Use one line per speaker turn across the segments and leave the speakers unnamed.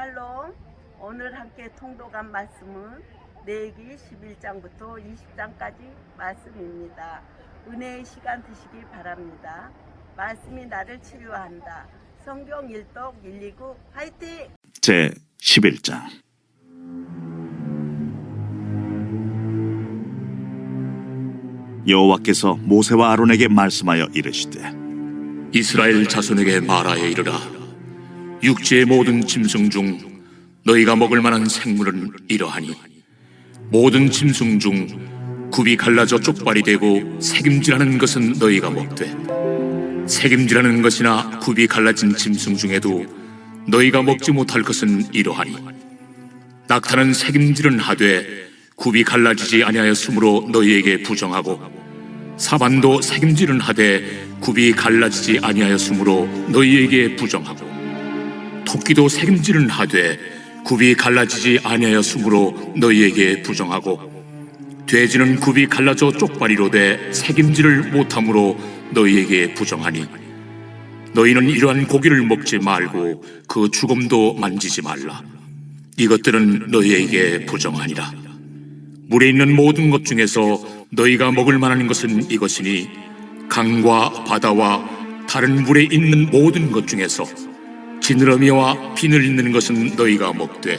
샬롬. 오늘 함께 통독한 말씀은 레위기 11장부터 20장까지 말씀입니다. 은혜의 시간 되시기 바랍니다. 말씀이 나를 치유한다. 성경 일독 129 화이팅!
제 11장. 여호와께서 모세와 아론에게 말씀하여 이르시되
이스라엘 자손에게 말하여 이르라. 육지의 모든 짐승 중 너희가 먹을 만한 생물은 이러하니 모든 짐승 중 굽이 갈라져 쪽발이 되고 새김질하는 것은 너희가 먹되 새김질하는 것이나 굽이 갈라진 짐승 중에도 너희가 먹지 못할 것은 이러하니 낙타는 새김질은 하되 굽이 갈라지지 아니하였으므로 너희에게 부정하고 사반도 새김질은 하되 굽이 갈라지지 아니하였으므로 너희에게 부정하고 토끼도 새김질은 하되 굽이 갈라지지 아니하였으므로 너희에게 부정하고 돼지는 굽이 갈라져 쪽발이로 돼 새김질을 못함으로 너희에게 부정하니 너희는 이러한 고기를 먹지 말고 그 죽음도 만지지 말라. 이것들은 너희에게 부정하니라. 물에 있는 모든 것 중에서 너희가 먹을 만한 것은 이것이니 강과 바다와 다른 물에 있는 모든 것 중에서 지느러미와 비늘 있는 것은 너희가 먹되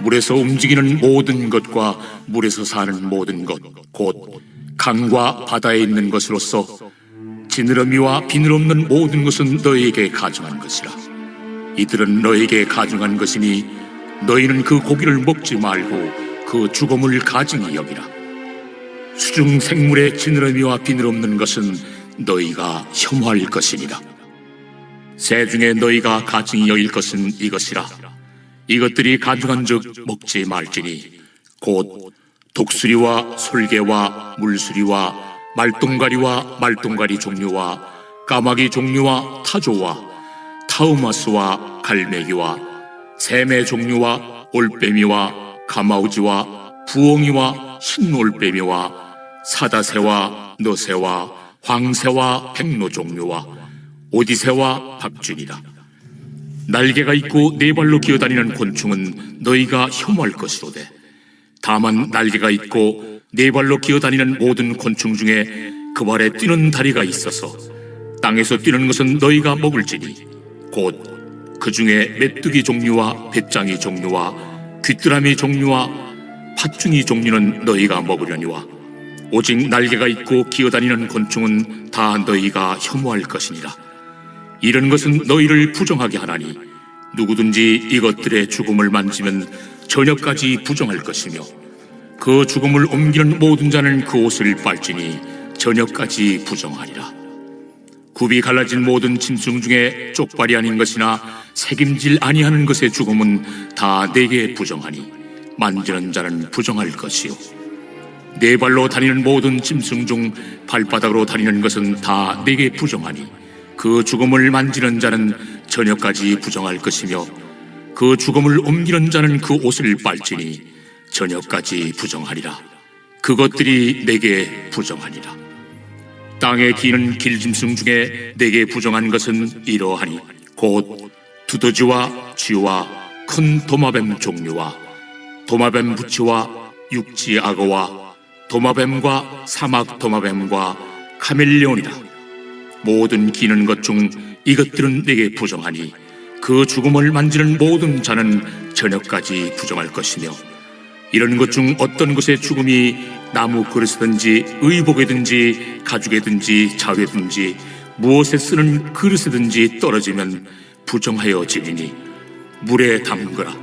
물에서 움직이는 모든 것과 물에서 사는 모든 것 곧 강과 바다에 있는 것으로서 지느러미와 비늘 없는 모든 것은 너희에게 가증한 것이라. 이들은 너희에게 가증한 것이니 너희는 그 고기를 먹지 말고 그 죽음을 가증히 여기라. 수중 생물의 지느러미와 비늘 없는 것은 너희가 혐오할 것이니라. 새 중에 너희가 가증히 여길 것은 이것이라. 이것들이 가증한즉 먹지 말지니 곧 독수리와 솔개와 물수리와 말똥가리와 말똥가리 종류와 까마귀 종류와 타조와 타우마스와 갈매기와 샘의 종류와 올빼미와 가마우지와 부엉이와 흰올빼미와 사다새와 너새와 황새와 백로 종류와 오디새와 박쥐니라. 날개가 있고 네 발로 기어다니는 곤충은 너희가 혐오할 것이로되 다만 날개가 있고 네 발로 기어다니는 모든 곤충 중에 그 발에 뛰는 다리가 있어서 땅에서 뛰는 것은 너희가 먹을지니 곧 그 중에 메뚜기 종류와 배짱이 종류와 귀뚜라미 종류와 팥중이 종류는 너희가 먹으려니와 오직 날개가 있고 기어다니는 곤충은 다 너희가 혐오할 것이니라. 이런 것은 너희를 부정하게 하나니 누구든지 이것들의 죽음을 만지면 저녁까지 부정할 것이며 그 죽음을 옮기는 모든 자는 그 옷을 빨지니 저녁까지 부정하리라. 굽이 갈라진 모든 짐승 중에 쪽발이 아닌 것이나 새김질 아니하는 것의 죽음은 다 내게 부정하니 만지는 자는 부정할 것이요 네 발로 다니는 모든 짐승 중 발바닥으로 다니는 것은 다 내게 부정하니 그 죽음을 만지는 자는 저녁까지 부정할 것이며 그 죽음을 옮기는 자는 그 옷을 빨지니 저녁까지 부정하리라. 그것들이 내게 부정하니라. 땅에 기는 길짐승 중에 내게 부정한 것은 이러하니 곧 두더지와 쥐와 큰 도마뱀 종류와 도마뱀 부치와 육지 악어와 도마뱀과 사막 도마뱀과 카멜레온이라. 모든 기는 것 중 이것들은 내게 부정하니 그 죽음을 만지는 모든 자는 저녁까지 부정할 것이며 이런 것 중 어떤 것의 죽음이 나무 그릇이든지 의복이든지 가죽이든지 자회든지 무엇에 쓰는 그릇이든지 떨어지면 부정하여 지리니 물에 담그라.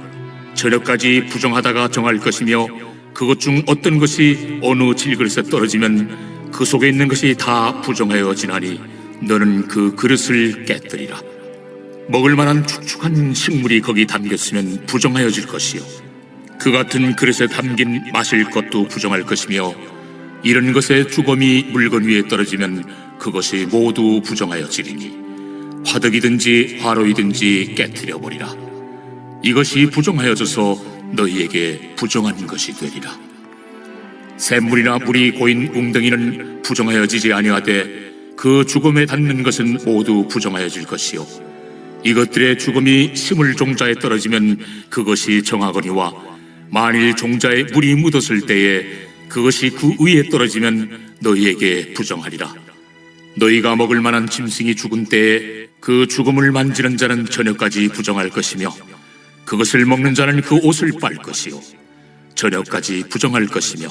저녁까지 부정하다가 정할 것이며 그것 중 어떤 것이 어느 질그릇에 떨어지면 그 속에 있는 것이 다 부정하여 지나니 너는 그 그릇을 깨뜨리라. 먹을 만한 축축한 식물이 거기 담겼으면 부정하여질 것이요 그 같은 그릇에 담긴 마실 것도 부정할 것이며 이런 것의 주검이 물건 위에 떨어지면 그것이 모두 부정하여지리니 화덕이든지 화로이든지 깨뜨려버리라. 이것이 부정하여져서 너희에게 부정한 것이 되리라. 샘물이나 물이 고인 웅덩이는 부정하여지지 아니하되 그 죽음에 닿는 것은 모두 부정하여질 것이요 이것들의 죽음이 식물 종자에 떨어지면 그것이 정하거니와 만일 종자에 물이 묻었을 때에 그것이 그 위에 떨어지면 너희에게 부정하리라. 너희가 먹을 만한 짐승이 죽은 때에 그 죽음을 만지는 자는 저녁까지 부정할 것이며 그것을 먹는 자는 그 옷을 빨 것이요 저녁까지 부정할 것이며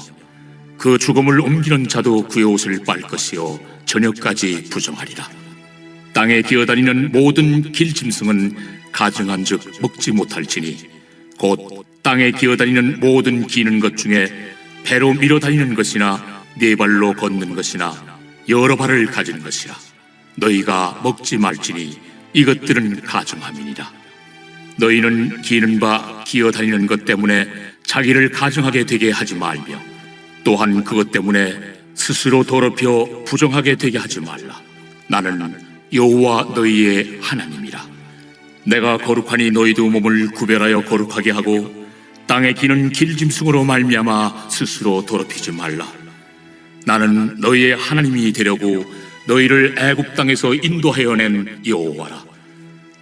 그 죽음을 옮기는 자도 그의 옷을 빨 것이요 저녁까지 부정하리라. 땅에 기어다니는 모든 길짐승은 가증한즉 먹지 못할지니 곧 땅에 기어다니는 모든 기는 것 중에 배로 밀어다니는 것이나 네 발로 걷는 것이나 여러 발을 가진 것이라. 너희가 먹지 말지니 이것들은 가증함이니라. 너희는 기는 바 기어다니는 것 때문에 자기를 가증하게 되게 하지 말며 또한 그것 때문에 스스로 더럽혀 부정하게 되게 하지 말라. 나는 여호와 너희의 하나님이라. 내가 거룩하니 너희도 몸을 구별하여 거룩하게 하고 땅에 기는 길짐승으로 말미암아 스스로 더럽히지 말라. 나는 너희의 하나님이 되려고 너희를 애굽 땅에서 인도하여 낸 여호와라.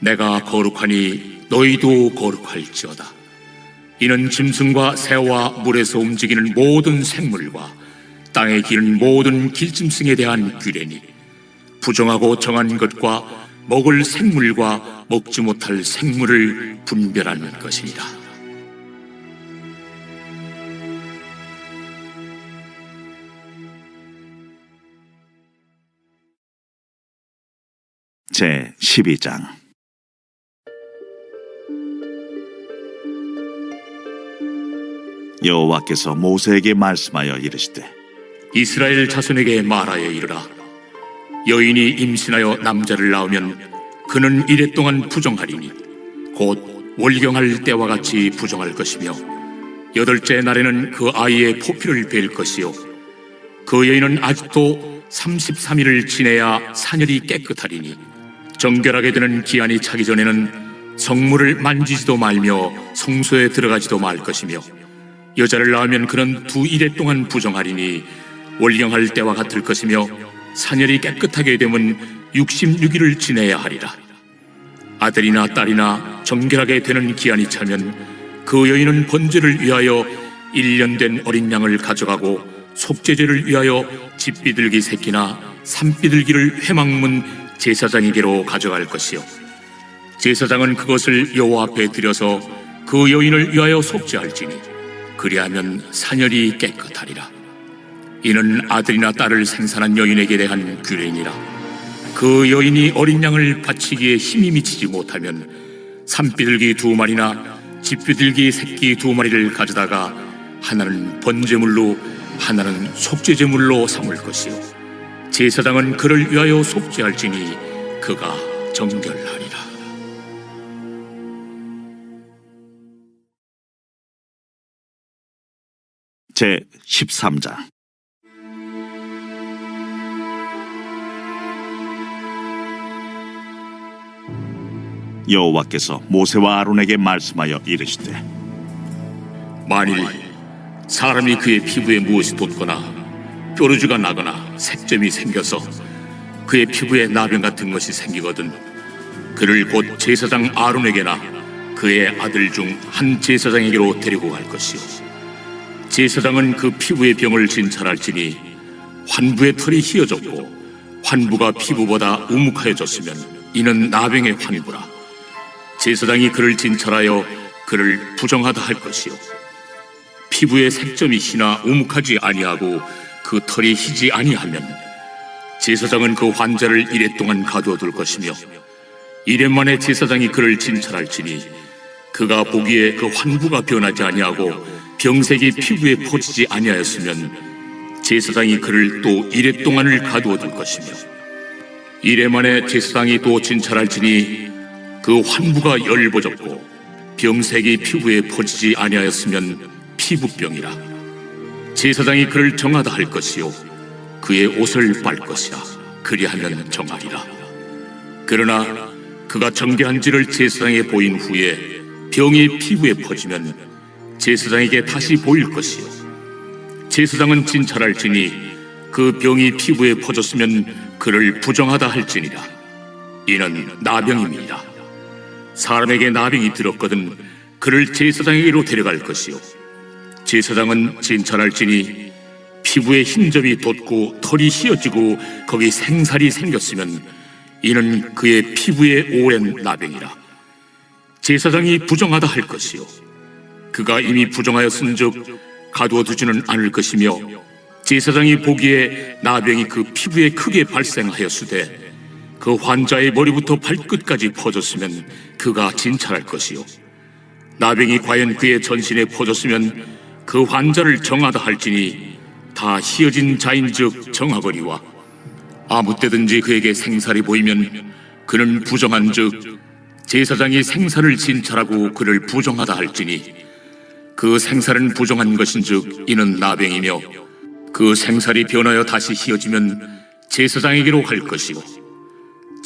내가 거룩하니 너희도 거룩할지어다. 이는 짐승과 새와 물에서 움직이는 모든 생물과 땅에 기는 모든 길짐승에 대한 규례니 부정하고 정한 것과 먹을 생물과 먹지 못할 생물을 분별하는 것이니라.
제 12장. 여호와께서 모세에게 말씀하여 이르시되
이스라엘 자손에게 말하여 이르라. 여인이 임신하여 남자를 낳으면 그는 이레 동안 부정하리니 곧 월경할 때와 같이 부정할 것이며 여덟째 날에는 그 아이의 포피를 뺄 것이요 그 여인은 아직도 33일을 지내야 사녀리 깨끗하리니 정결하게 되는 기한이 차기 전에는 성물을 만지지도 말며 성소에 들어가지도 말 것이며 여자를 낳으면 그는 2일에 동안 부정하리니 월경할 때와 같을 것이며 사녀리 깨끗하게 되면 66일을 지내야 하리라. 아들이나 딸이나 정결하게 되는 기한이 차면 그 여인은 번제를 위하여 1년 된 어린 양을 가져가고 속죄제를 위하여 집비둘기 새끼나 산비둘기를 회막문 제사장에게로 가져갈 것이요 제사장은 그것을 여호와 앞에 드려서 그 여인을 위하여 속죄할지니 그리하면 사녀리 깨끗하리라. 이는 아들이나 딸을 생산한 여인에게 대한 규례니라. 그 여인이 어린 양을 바치기에 힘이 미치지 못하면 산비둘기 2마리나 집비둘기 새끼 2마리를 가져다가 하나는 번제물로 하나는 속죄제물로 삼을 것이요 제사장은 그를 위하여 속죄할지니 그가 정결하리라.
제 13장. 여호와께서 모세와 아론에게 말씀하여 이르시되
만일 사람이 그의 피부에 무엇이 돋거나 뾰루지가 나거나 색점이 생겨서 그의 피부에 나병 같은 것이 생기거든 그를 곧 제사장 아론에게나 그의 아들 중 한 제사장에게로 데리고 갈 것이요 제사장은 그 피부의 병을 진찰할지니 환부의 털이 휘어졌고 환부가 피부보다 우묵하여졌으면 이는 나병의 환부라. 제사장이 그를 진찰하여 그를 부정하다 할 것이요 피부에 색점이 희나 우묵하지 아니하고 그 털이 희지 아니하면 제사장은 그 환자를 이레 동안 가두어둘 것이며 이레 만에 제사장이 그를 진찰할지니 그가 보기에 그 환부가 변하지 아니하고 병색이 피부에 퍼지지 아니하였으면 제사장이 그를 또 이레 동안을 가두어둘 것이며 이레 만에 제사장이 또 진찰할지니 그 환부가 열버졌고 병색이 피부에 퍼지지 아니하였으면 피부병이라. 제사장이 그를 정하다 할 것이요 그의 옷을 빨 것이라. 그리하면 정하리라. 그러나 그가 정결한지를 제사장에 보인 후에 병이 피부에 퍼지면 제사장에게 다시 보일 것이요 제사장은 진찰할지니 그 병이 피부에 퍼졌으면 그를 부정하다 할지니라. 이는 나병임이라. 사람에게 나병이 들었거든 그를 제사장에게로 데려갈 것이요 제사장은 진찰할지니 피부에 흰점이 돋고 털이 휘어지고 거기 생살이 생겼으면 이는 그의 피부에 오랜 나병이라. 제사장이 부정하다 할 것이요 그가 이미 부정하였은즉 가두어 두지는 않을 것이며 제사장이 보기에 나병이 그 피부에 크게 발생하였으되 그 환자의 머리부터 발끝까지 퍼졌으면 그가 진찰할 것이요 나병이 과연 그의 전신에 퍼졌으면 그 환자를 정하다 할지니 다 휘어진 자인즉 정하거니와 아무 때든지 그에게 생살이 보이면 그는 부정한즉 제사장이 생살을 진찰하고 그를 부정하다 할지니 그 생살은 부정한 것인즉 이는 나병이며 그 생살이 변하여 다시 휘어지면 제사장에게로 갈 것이고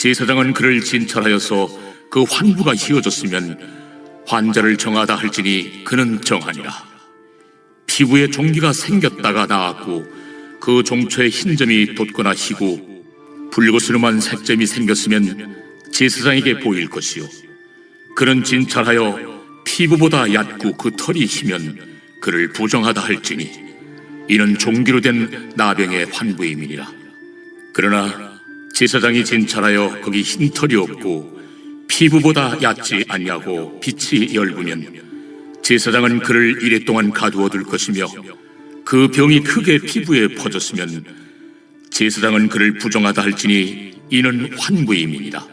제사장은 그를 진찰하여서 그 환부가 휘어졌으면 환자를 정하다 할지니 그는 정하니라. 피부에 종기가 생겼다가 나았고 그 종초에 흰점이 돋거나 희고 붉으스름한 색점이 생겼으면 제사장에게 보일 것이요 그는 진찰하여 피부보다 얕고 그 털이 희면 그를 부정하다 할지니 이는 종기로 된 나병의 환부임이니라. 그러나 제사장이 진찰하여 거기 흰 털이 없고 피부보다 얕지 않냐고 빛이 열구면 제사장은 그를 이래 동안 가두어 둘 것이며 그 병이 크게 피부에 퍼졌으면 제사장은 그를 부정하다 할지니 이는 환부임이니라.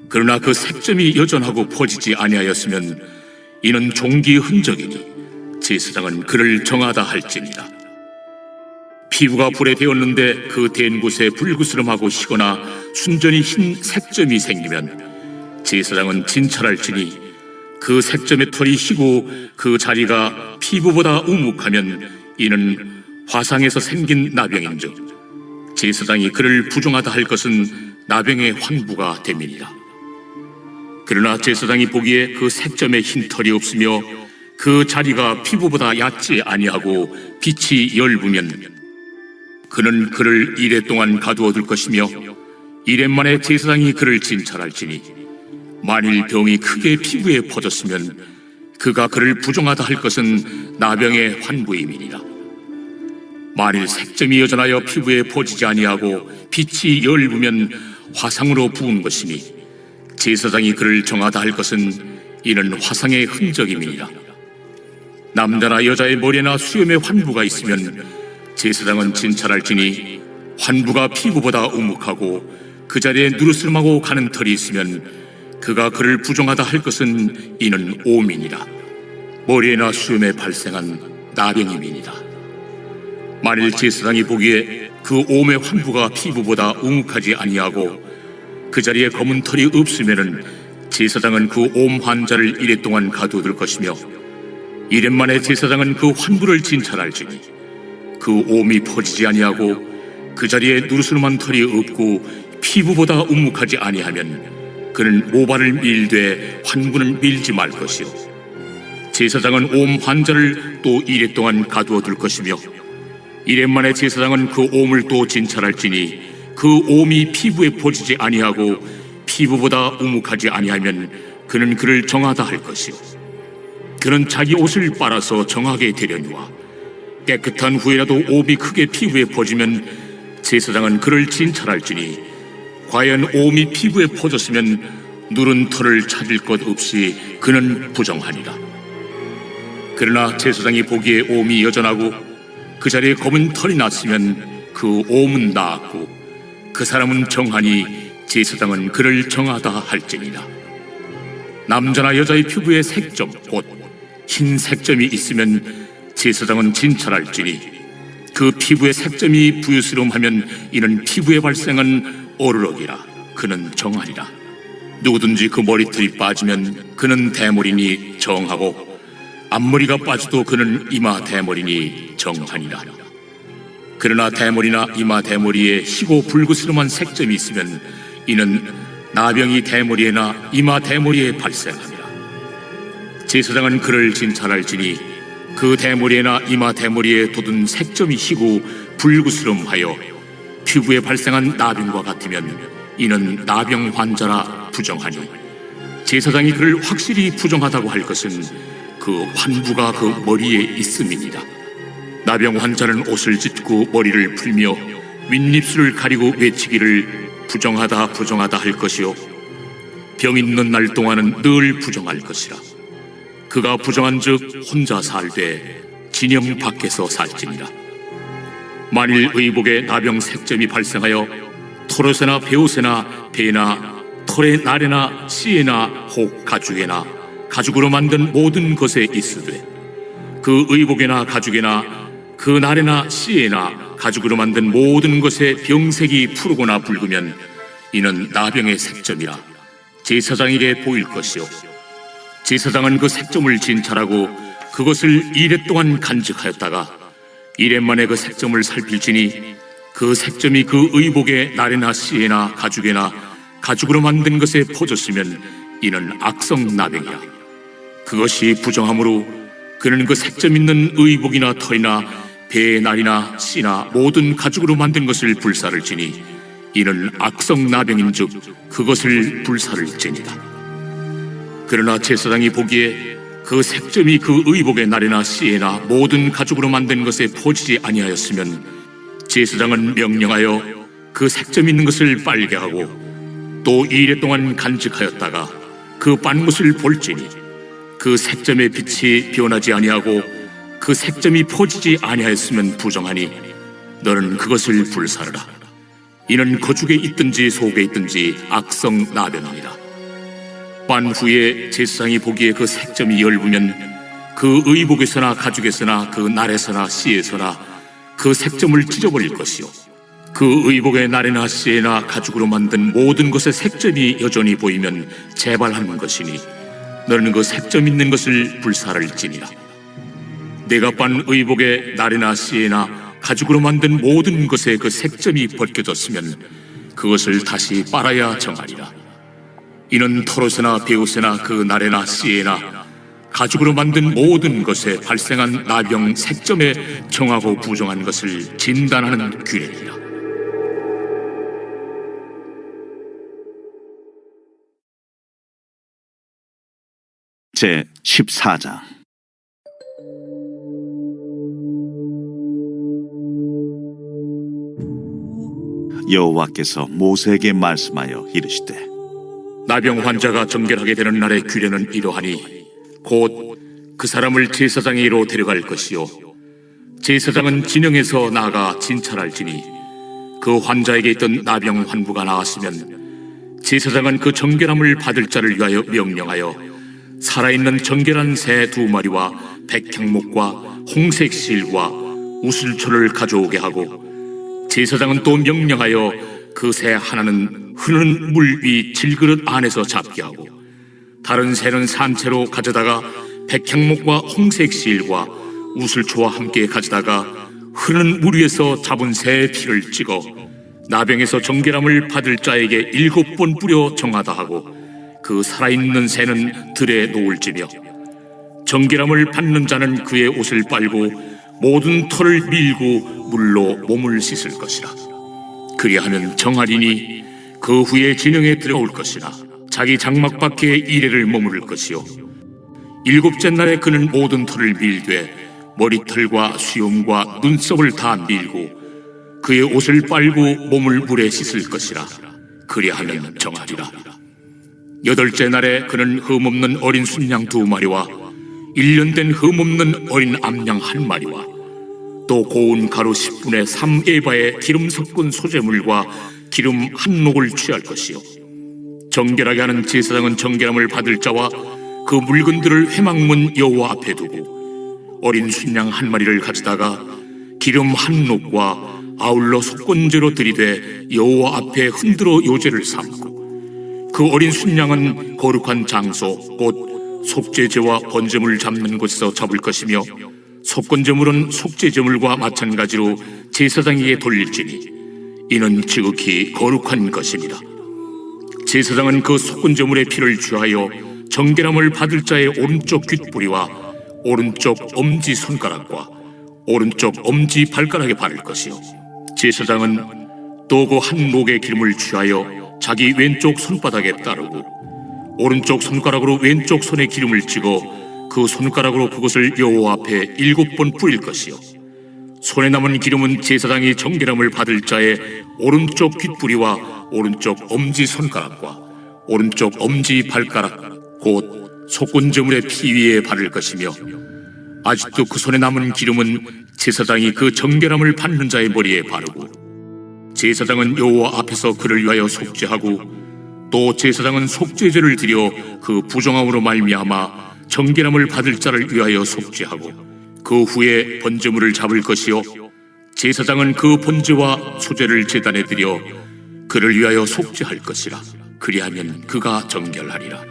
그러나 그 색점이 여전하고 퍼지지 아니하였으면 이는 종기의 흔적이니 제사장은 그를 정하다 할지니라. 피부가 불에 데었는데 그 댄 곳에 불그스름하고 희거나 순전히 흰 색점이 생기면 제사장은 진찰할지니 그 색점의 털이 희고 그 자리가 피부보다 우묵하면 이는 화상에서 생긴 나병인즉 제사장이 그를 부정하다 할 것은 나병의 환부가 됨이니라. 그러나 제사장이 보기에 그 색점에 흰 털이 없으며 그 자리가 피부보다 얕지 아니하고 빛이 열부면 그는 그를 이래 동안 가두어 둘 것이며 이래 만에 제사장이 그를 진찰할지니 만일 병이 크게 피부에 퍼졌으면 그가 그를 부정하다 할 것은 나병의 환부임이니라. 만일 색점이 여전하여 피부에 퍼지지 아니하고 빛이 열부면 화상으로 부은 것이니 제사장이 그를 정하다 할 것은 이는 화상의 흔적임이니라. 남자나 여자의 머리나 수염에 환부가 있으면 제사장은 진찰할지니 환부가 피부보다 우묵하고 그 자리에 누르스름하고 가는 털이 있으면 그가 그를 부정하다 할 것은 이는 오민이라. 머리에나 수염에 발생한 나병임이니라. 만일 제사장이 보기에 그 옴의 환부가 피부보다 우묵하지 아니하고 그 자리에 검은 털이 없으면은 제사장은 그 옴 환자를 이래 동안 가두어둘 것이며 이래 만에 제사장은 그 환부를 진찰할지니 그 옴이 퍼지지 아니하고 그 자리에 누르스름한 털이 없고 피부보다 우묵하지 아니하면 그는 모발을 밀되 환부는 밀지 말 것이요 제사장은 옴 환자를 또 이래 동안 가두어 둘 것이며 이래 만에 제사장은 그 옴을 또 진찰할지니 그 옴이 피부에 퍼지지 아니하고 피부보다 우묵하지 아니하면 그는 그를 정하다 할 것이요 그는 자기 옷을 빨아서 정하게 되려니와 깨끗한 후에라도 옴이 크게 피부에 퍼지면 제사장은 그를 진찰할지니 과연 옴이 피부에 퍼졌으면 누른 털을 찾을 것 없이 그는 부정하니라. 그러나 제사장이 보기에 옴이 여전하고 그 자리에 검은 털이 났으면 그 옴은 나았고 그 사람은 정하니 제사장은 그를 정하다 할지니라. 남자나 여자의 피부에 색점 곧 흰 색점이 있으면 제사장은 진찰할지니 그 피부의 색점이 부유스러움하면 이는 피부에 발생한 어르럭이라. 그는 정하리라. 누구든지 그 머리털이 빠지면 그는 대머리니 정하고 앞머리가 빠져도 그는 이마 대머리니 정하니라. 그러나 대머리나 이마 대머리에 희고 불그스름한 색점이 있으면 이는 나병이 대머리에나 이마 대머리에 발생하니라. 제사장은 그를 진찰할지니 그 대머리에나 이마 대머리에 돋은 색점이 희고 불그스름하여 피부에 발생한 나병과 같으면 이는 나병 환자라 부정하니 제사장이 그를 확실히 부정하다고 할 것은 그 환부가 그 머리에 있음이니라. 나병 환자는 옷을 찢고 머리를 풀며 윗입술을 가리고 외치기를 부정하다 부정하다 할 것이요 병 있는 날 동안은 늘 부정할 것이라. 그가 부정한즉 혼자 살되 진영 밖에서 살지니라. 만일 의복에 나병 색점이 발생하여 토롯에나 베옷에나 배나 털의 날에나 씨에나 혹 가죽에나 가죽으로 만든 모든 것에 있으되 그 의복에나 가죽에나 그 날에나 씨에나 가죽으로 만든 모든 것에 병색이 푸르거나 붉으면 이는 나병의 색점이라 제사장에게 보일 것이요 제사장은 그 색점을 진찰하고 그것을 2례 동안 간직하였다가 2례 만에 그 색점을 살필지니 그 색점이 그 의복의 날에나 씨에나 가죽에나 가죽으로 만든 것에 퍼졌으면 이는 악성 나병이야. 그것이 부정하므로 그는 그 색점 있는 의복이나 털이나 배의 날이나 씨나 모든 가죽으로 만든 것을 불사를 지니 이는 악성 나병인즉 그것을 불사를 지니라. 그러나 제사장이 보기에 그 색점이 그 의복의 날에나 씨에나 모든 가죽으로 만든 것에 퍼지지 아니하였으면 제사장은 명령하여 그 색점 있는 것을 빨게 하고 또 2례 동안 간직하였다가 그 빤못을 볼지니 그 색점의 빛이 변하지 아니하고 그 색점이 퍼지지 아니하였으면 부정하니 너는 그것을 불사르라. 이는 거죽에 있든지 속에 있든지 악성 나병이니라. 빤 후에 제사장이 보기에 그 색점이 엷으면 그 의복에서나 가죽에서나 그 날에서나 씨에서나 그 색점을 찢어버릴 것이요 그 의복의 날에나 씨에나 가죽으로 만든 모든 것의 색점이 여전히 보이면 재발하는 것이니 너는 그 색점 있는 것을 불사를지니라. 내가 빤 의복의 날에나 씨에나 가죽으로 만든 모든 것에 그 색점이 벗겨졌으면 그것을 다시 빨아야 정하리라. 이는 토롯에나 베옷에나 그 날에나 씨에나 가죽으로 만든 모든 것에 발생한 나병 색점에 정하고 부정한 것을 진단하는 규례니라.
제 14장. 여호와께서 모세에게 말씀하여 이르시되
나병 환자가 정결하게 되는 날의 규례는 이러하니 곧 그 사람을 제사장에게로 데려갈 것이요 제사장은 진영에서 나아가 진찰할지니 그 환자에게 있던 나병 환부가 나았으면 제사장은 그 정결함을 받을 자를 위하여 명령하여 살아있는 정결한 새 2마리와 백향목과 홍색 실과 우슬초를 가져오게 하고 제사장은 또 명령하여 그 새 하나는 흐르는 물 위 질그릇 안에서 잡게 하고 다른 새는 산채로 가져다가 백향목과 홍색 실과 우슬초와 함께 가져다가 흐르는 물 위에서 잡은 새의 피를 찍어 나병에서 정결함을 받을 자에게 7번 뿌려 정하다 하고 그 살아있는 새는 들에 놓을지며 정결함을 받는 자는 그의 옷을 빨고 모든 털을 밀고 물로 몸을 씻을 것이라. 그리하면 정하리니 그 후에 진영에 들어올 것이나 자기 장막 밖에 2례를 머무를 것이요 7째 날에 그는 모든 털을 밀되 머리털과 수염과 눈썹을 다 밀고 그의 옷을 빨고 몸을 물에 씻을 것이라. 그리하면 정하리라. 8째 날에 그는 흠없는 어린 순양 2마리와 1년 된 흠없는 어린 암양 1마리와 또 고운 가루 10분의 3에바의 기름 섞은 소재물과 기름 1녹을 취할 것이요 정결하게 하는 제사장은 정결함을 받을 자와 그 물건들을 회막문 여호와 앞에 두고 어린 순양 1마리를 가져다가 기름 1녹과 아울러 속건제로 들이되 여호와 앞에 흔들어 요제를 삼고 그 어린 순양은 거룩한 장소 곧 속죄제와 번제물 잡는 곳에서 잡을 것이며 속건제물은 속죄제물과 마찬가지로 제사장에게 돌릴지니 이는 지극히 거룩한 것이니라. 제사장은 그 속건제물의 피를 취하여 정결함을 받을 자의 오른쪽 귓뿌리와 오른쪽 엄지손가락과 오른쪽 엄지발가락에 바를 것이요 제사장은 또 그 1녹의 기름을 취하여 자기 왼쪽 손바닥에 따르고 오른쪽 손가락으로 왼쪽 손에 기름을 찍어 그 손가락으로 그것을 여호와 앞에 7번 뿌릴 것이요 손에 남은 기름은 제사장이 정결함을 받을 자의 오른쪽 귓뿌리와 오른쪽 엄지손가락과 오른쪽 엄지발가락 곧 속건제물의 피 위에 바를 것이며 아직도 그 손에 남은 기름은 제사장이 그 정결함을 받는 자의 머리에 바르고 제사장은 여호와 앞에서 그를 위하여 속죄하고 또 제사장은 속죄제를 드려 그 부정함으로 말미암아 정결함을 받을 자를 위하여 속죄하고 그 후에 번제물을 잡을 것이요 제사장은 그 번제와 소제를 제단에 드려 그를 위하여 속죄할 것이라. 그리하면 그가 정결하리라.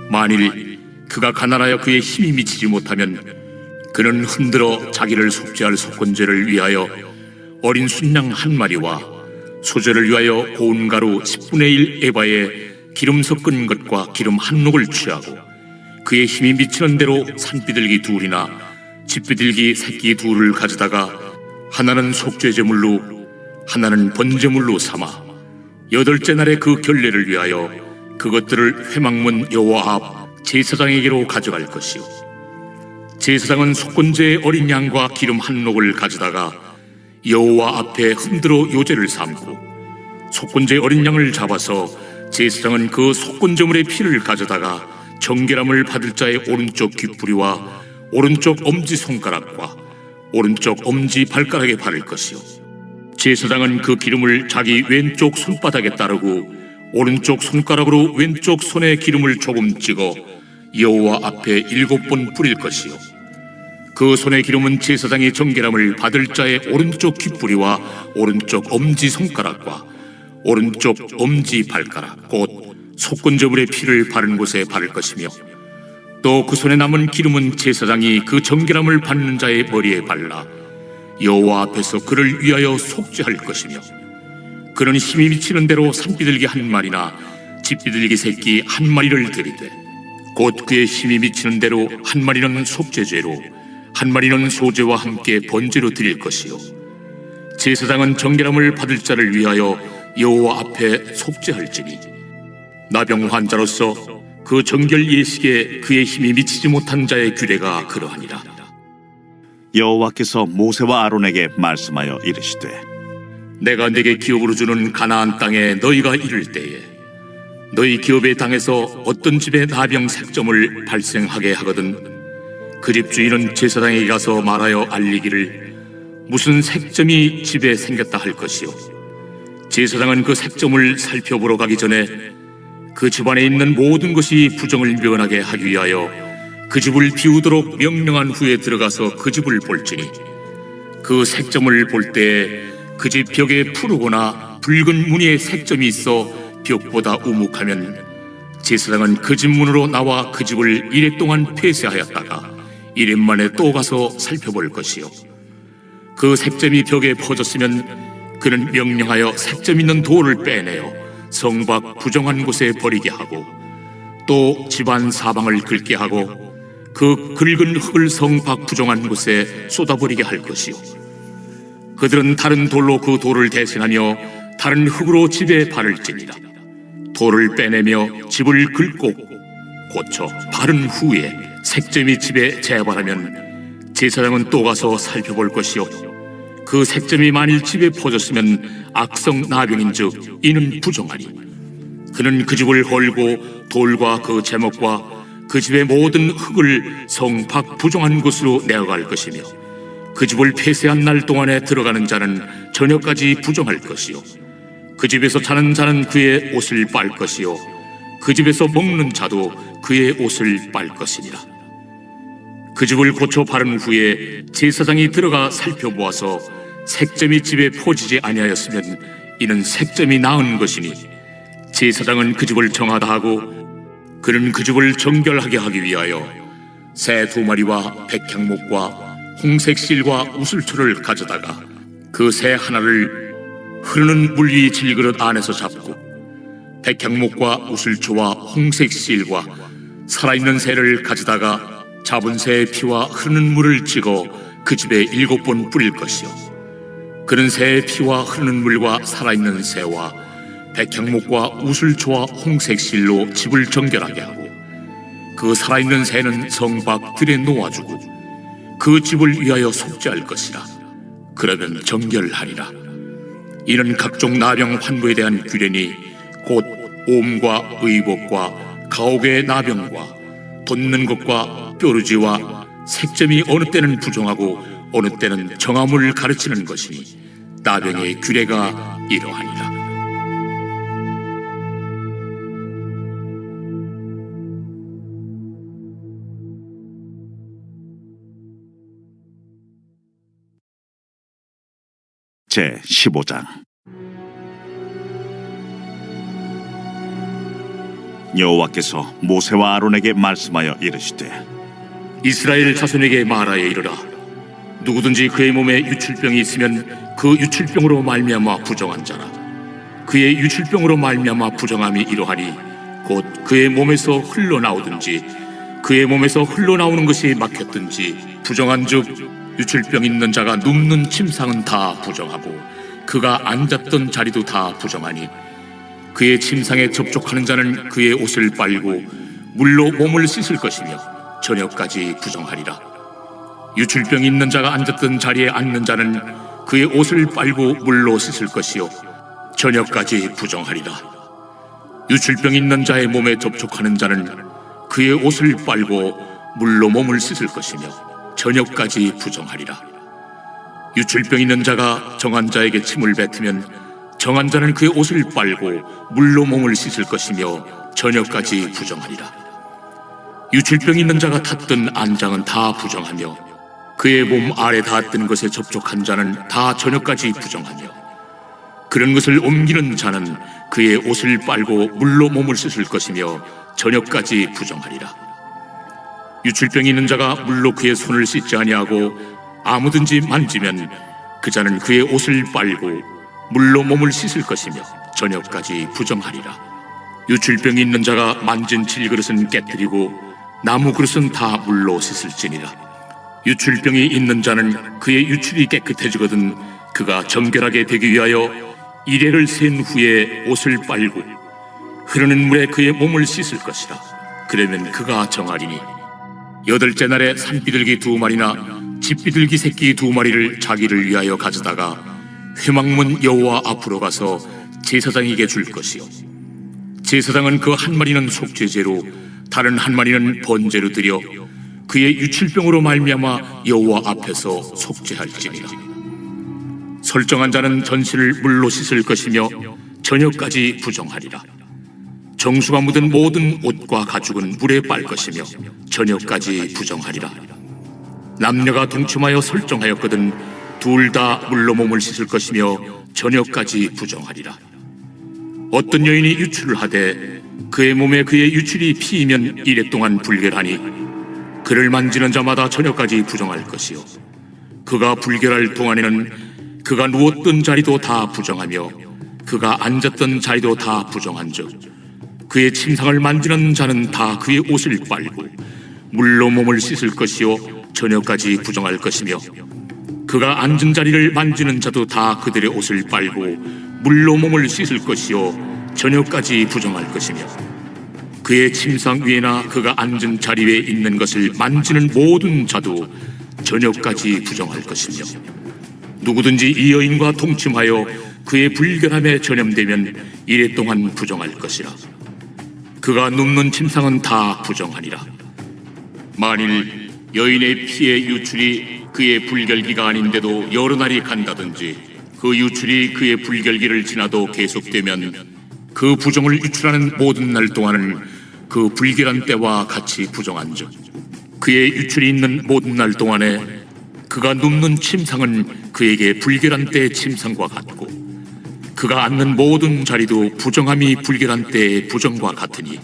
만일 그가 가난하여 그의 힘이 미치지 못하면 그는 흔들어 자기를 속죄할 속건제를 위하여 어린 순양 한 마리와 소제를 위하여 고운 가루 10분의 1 에바에 기름 섞은 것과 기름 한 녹을 취하고 그의 힘이 미치는 대로 산비둘기 둘이나 집비둘기 새끼 둘을 가져다가 하나는 속죄제물로 하나는 번제물로 삼아 8째 날에 그 결례를 위하여 그것들을 회막문 여호와 앞 제사장에게로 가져갈 것이요 제사장은 속건제의 어린 양과 기름 한 녹을 가져다가 여호와 앞에 흔들어 요제를 삼고 속건제의 어린 양을 잡아서 제사장은 그 속건제물의 피를 가져다가 정결함을 받을 자의 오른쪽 귓뿌리와 오른쪽 엄지손가락과 오른쪽 엄지발가락에 바를 것이요 제사장은 그 기름을 자기 왼쪽 손바닥에 따르고 오른쪽 손가락으로 왼쪽 손에 기름을 조금 찍어 여호와 앞에 7번 뿌릴 것이요 그 손의 기름은 제사장이 정결함을 받을 자의 오른쪽 귓뿌리와 오른쪽 엄지손가락과 오른쪽 엄지발가락 곧 속건제물의 피를 바른 곳에 바를 것이며 또 그 손에 남은 기름은 제사장이 그 정결함을 받는 자의 머리에 발라 여호와 앞에서 그를 위하여 속죄할 것이며 그는 힘이 미치는 대로 산비둘기 한 마리나 집비둘기 새끼 한 마리를 드리되 곧 그의 힘이 미치는 대로 한 마리는 속죄제로 한 마리는 소제와 함께 번제로 드릴 것이요 제사장은 정결함을 받을 자를 위하여 여호와 앞에 속죄할지니 나병 환자로서 그 정결 예식에 그의 힘이 미치지 못한 자의 규례가 그러하니라.
여호와께서 모세와 아론에게 말씀하여 이르시되
내가 내게 기업으로 주는 가나안 땅에 너희가 이를 때에 너희 기업의 땅에서 어떤 집에 나병 색점을 발생하게 하거든 그 집 주인은 제사장에게 가서 말하여 알리기를 무슨 색점이 집에 생겼다 할 것이요 제사장은 그 색점을 살펴보러 가기 전에 그 집안에 있는 모든 것이 부정을 면하게 하기 위하여 그 집을 비우도록 명령한 후에 들어가서 그 집을 볼지니 그 색점을 볼 때에 그 집 벽에 푸르거나 붉은 무늬의 색점이 있어 벽보다 우묵하면 제사장은 그 집 문으로 나와 그 집을 이래 동안 폐쇄하였다가 이래 만에 또 가서 살펴볼 것이요 그 색점이 벽에 퍼졌으면 그는 명령하여 색점 있는 돌을 빼내어 성 밖 부정한 곳에 버리게 하고 또 집안 사방을 긁게 하고 그 긁은 흙을 성 밖 부정한 곳에 쏟아버리게 할 것이요 그들은 다른 돌로 그 돌을 대신하며 다른 흙으로 집에 바를지니라. 돌을 빼내며 집을 긁고 고쳐 바른 후에 색점이 집에 재발하면 제사장은 또 가서 살펴볼 것이요 그 색점이 만일 집에 퍼졌으면 악성 나병인즉 이는 부정하니 그는 그 집을 헐고 돌과 그 제목과 그 집의 모든 흙을 성 밖 부정한 곳으로 내어갈 것이며 그 집을 폐쇄한 날 동안에 들어가는 자는 저녁까지 부정할 것이요 그 집에서 자는 자는 그의 옷을 빨 것이요 그 집에서 먹는 자도 그의 옷을 빨 것이니라. 그 집을 고쳐 바른 후에 제사장이 들어가 살펴보아서 색점이 집에 퍼지지 아니하였으면 이는 색점이 나은 것이니 제사장은 그 집을 정하다 하고 그는 그 집을 정결하게 하기 위하여 새 2마리와 백향목과 홍색 실과 우슬초를 가져다가 그 새 하나를 흐르는 물 위 질그릇 안에서 잡고 백향목과 우슬초와 홍색 실과 살아있는 새를 가져다가 잡은 새의 피와 흐르는 물을 찍어 그 집에 7번 뿌릴 것이요 그는 새의 피와 흐르는 물과 살아있는 새와 백향목과 우슬초와 홍색실로 집을 정결하게 하고 그 살아있는 새는 성 밖 들에 놓아주고 그 집을 위하여 속죄할 것이라. 그러면 정결하리라. 이는 각종 나병 환부에 대한 규례니 곧 옴과 의복과 가옥의 나병과 돋는 것과 뾰루지와 색점이 어느 때는 부정하고 어느 때는 정함을 가르치는 것이니 나병의 규례가 이러하니라.
제 15장. 여호와께서 모세와 아론에게 말씀하여 이르시되
이스라엘 자손에게 말하여 이르라. 누구든지 그의 몸에 유출병이 있으면 그 유출병으로 말미암아 부정한 자라. 그의 유출병으로 말미암아 부정함이 이러하니 곧 그의 몸에서 흘러나오든지 그의 몸에서 흘러나오는 것이 막혔든지 부정한즉 유출병 있는 자가 눕는 침상은 다 부정하고 그가 앉았던 자리도 다 부정하니 그의 침상에 접촉하는 자는 그의 옷을 빨고 물로 몸을 씻을 것이며 저녁까지 부정하리라. 유출병 있는 자가 앉았던 자리에 앉는 자는 그의 옷을 빨고 물로 씻을 것이요 저녁까지 부정하리라. 유출병 있는 자의 몸에 접촉하는 자는 그의 옷을 빨고 물로 몸을 씻을 것이며 저녁까지 부정하리라. 유출병 있는 자가 정한 자에게 침을 뱉으면 정한 자는 그의 옷을 빨고 물로 몸을 씻을 것이며 저녁까지 부정하리라. 유출병 있는 자가 탔던 안장은 다 부정하며 그의 몸 아래 닿았던 것에 접촉한 자는 다 저녁까지 부정하며 그런 것을 옮기는 자는 그의 옷을 빨고 물로 몸을 씻을 것이며 저녁까지 부정하리라. 유출병이 있는 자가 물로 그의 손을 씻지 아니하고 아무든지 만지면 그 자는 그의 옷을 빨고 물로 몸을 씻을 것이며 저녁까지 부정하리라. 유출병이 있는 자가 만진 질그릇은 깨뜨리고 나무 그릇은 다 물로 씻을지니라. 유출병이 있는 자는 그의 유출이 깨끗해지거든 그가 정결하게 되기 위하여 이레를 센 후에 옷을 빨고 흐르는 물에 그의 몸을 씻을 것이라. 그러면 그가 정하리니 여덟째 날에 산비둘기 2마리나 집비둘기 새끼 2마리를 자기를 위하여 가져다가 회막문 여호와 앞으로 가서 제사장에게 줄 것이요 제사장은 그 한 마리는 속죄제로 다른 한 마리는 번제로 드려 그의 유출병으로 말미암아 여호와 앞에서 속죄할지니라. 설정한 자는 전신을 물로 씻을 것이며 저녁까지 부정하리라. 정수가 묻은 모든 옷과 가죽은 물에 빨 것이며 저녁까지 부정하리라. 남녀가 동침하여 설정하였거든 둘 다 물로 몸을 씻을 것이며 저녁까지 부정하리라. 어떤 여인이 유출을 하되 그의 몸에 그의 유출이 피이면 이래 동안 불결하니 그를 만지는 자마다 저녁까지 부정할 것이요 그가 불결할 동안에는 그가 누웠던 자리도 다 부정하며 그가 앉았던 자리도 다 부정한즉 그의 침상을 만지는 자는 다 그의 옷을 빨고 물로 몸을 씻을 것이요 저녁까지 부정할 것이며 그가 앉은 자리를 만지는 자도 다 그들의 옷을 빨고 물로 몸을 씻을 것이요 저녁까지 부정할 것이며 그의 침상 위에나 그가 앉은 자리 위에 있는 것을 만지는 모든 자도 저녁까지 부정할 것이며 누구든지 이 여인과 동침하여 그의 불결함에 전염되면 이래 동안 부정할 것이라. 그가 눕는 침상은 다 부정하니라. 만일 여인의 피의 유출이 그의 불결기가 아닌데도 여러 날이 간다든지 그 유출이 그의 불결기를 지나도 계속되면 그 부정을 유출하는 모든 날 동안은 그 불결한 때와 같이 부정한즉 그의 유출이 있는 모든 날 동안에 그가 눕는 침상은 그에게 불결한 때의 침상과 같고 그가 앉는 모든 자리도 부정함이 불결한 때의 부정과 같으니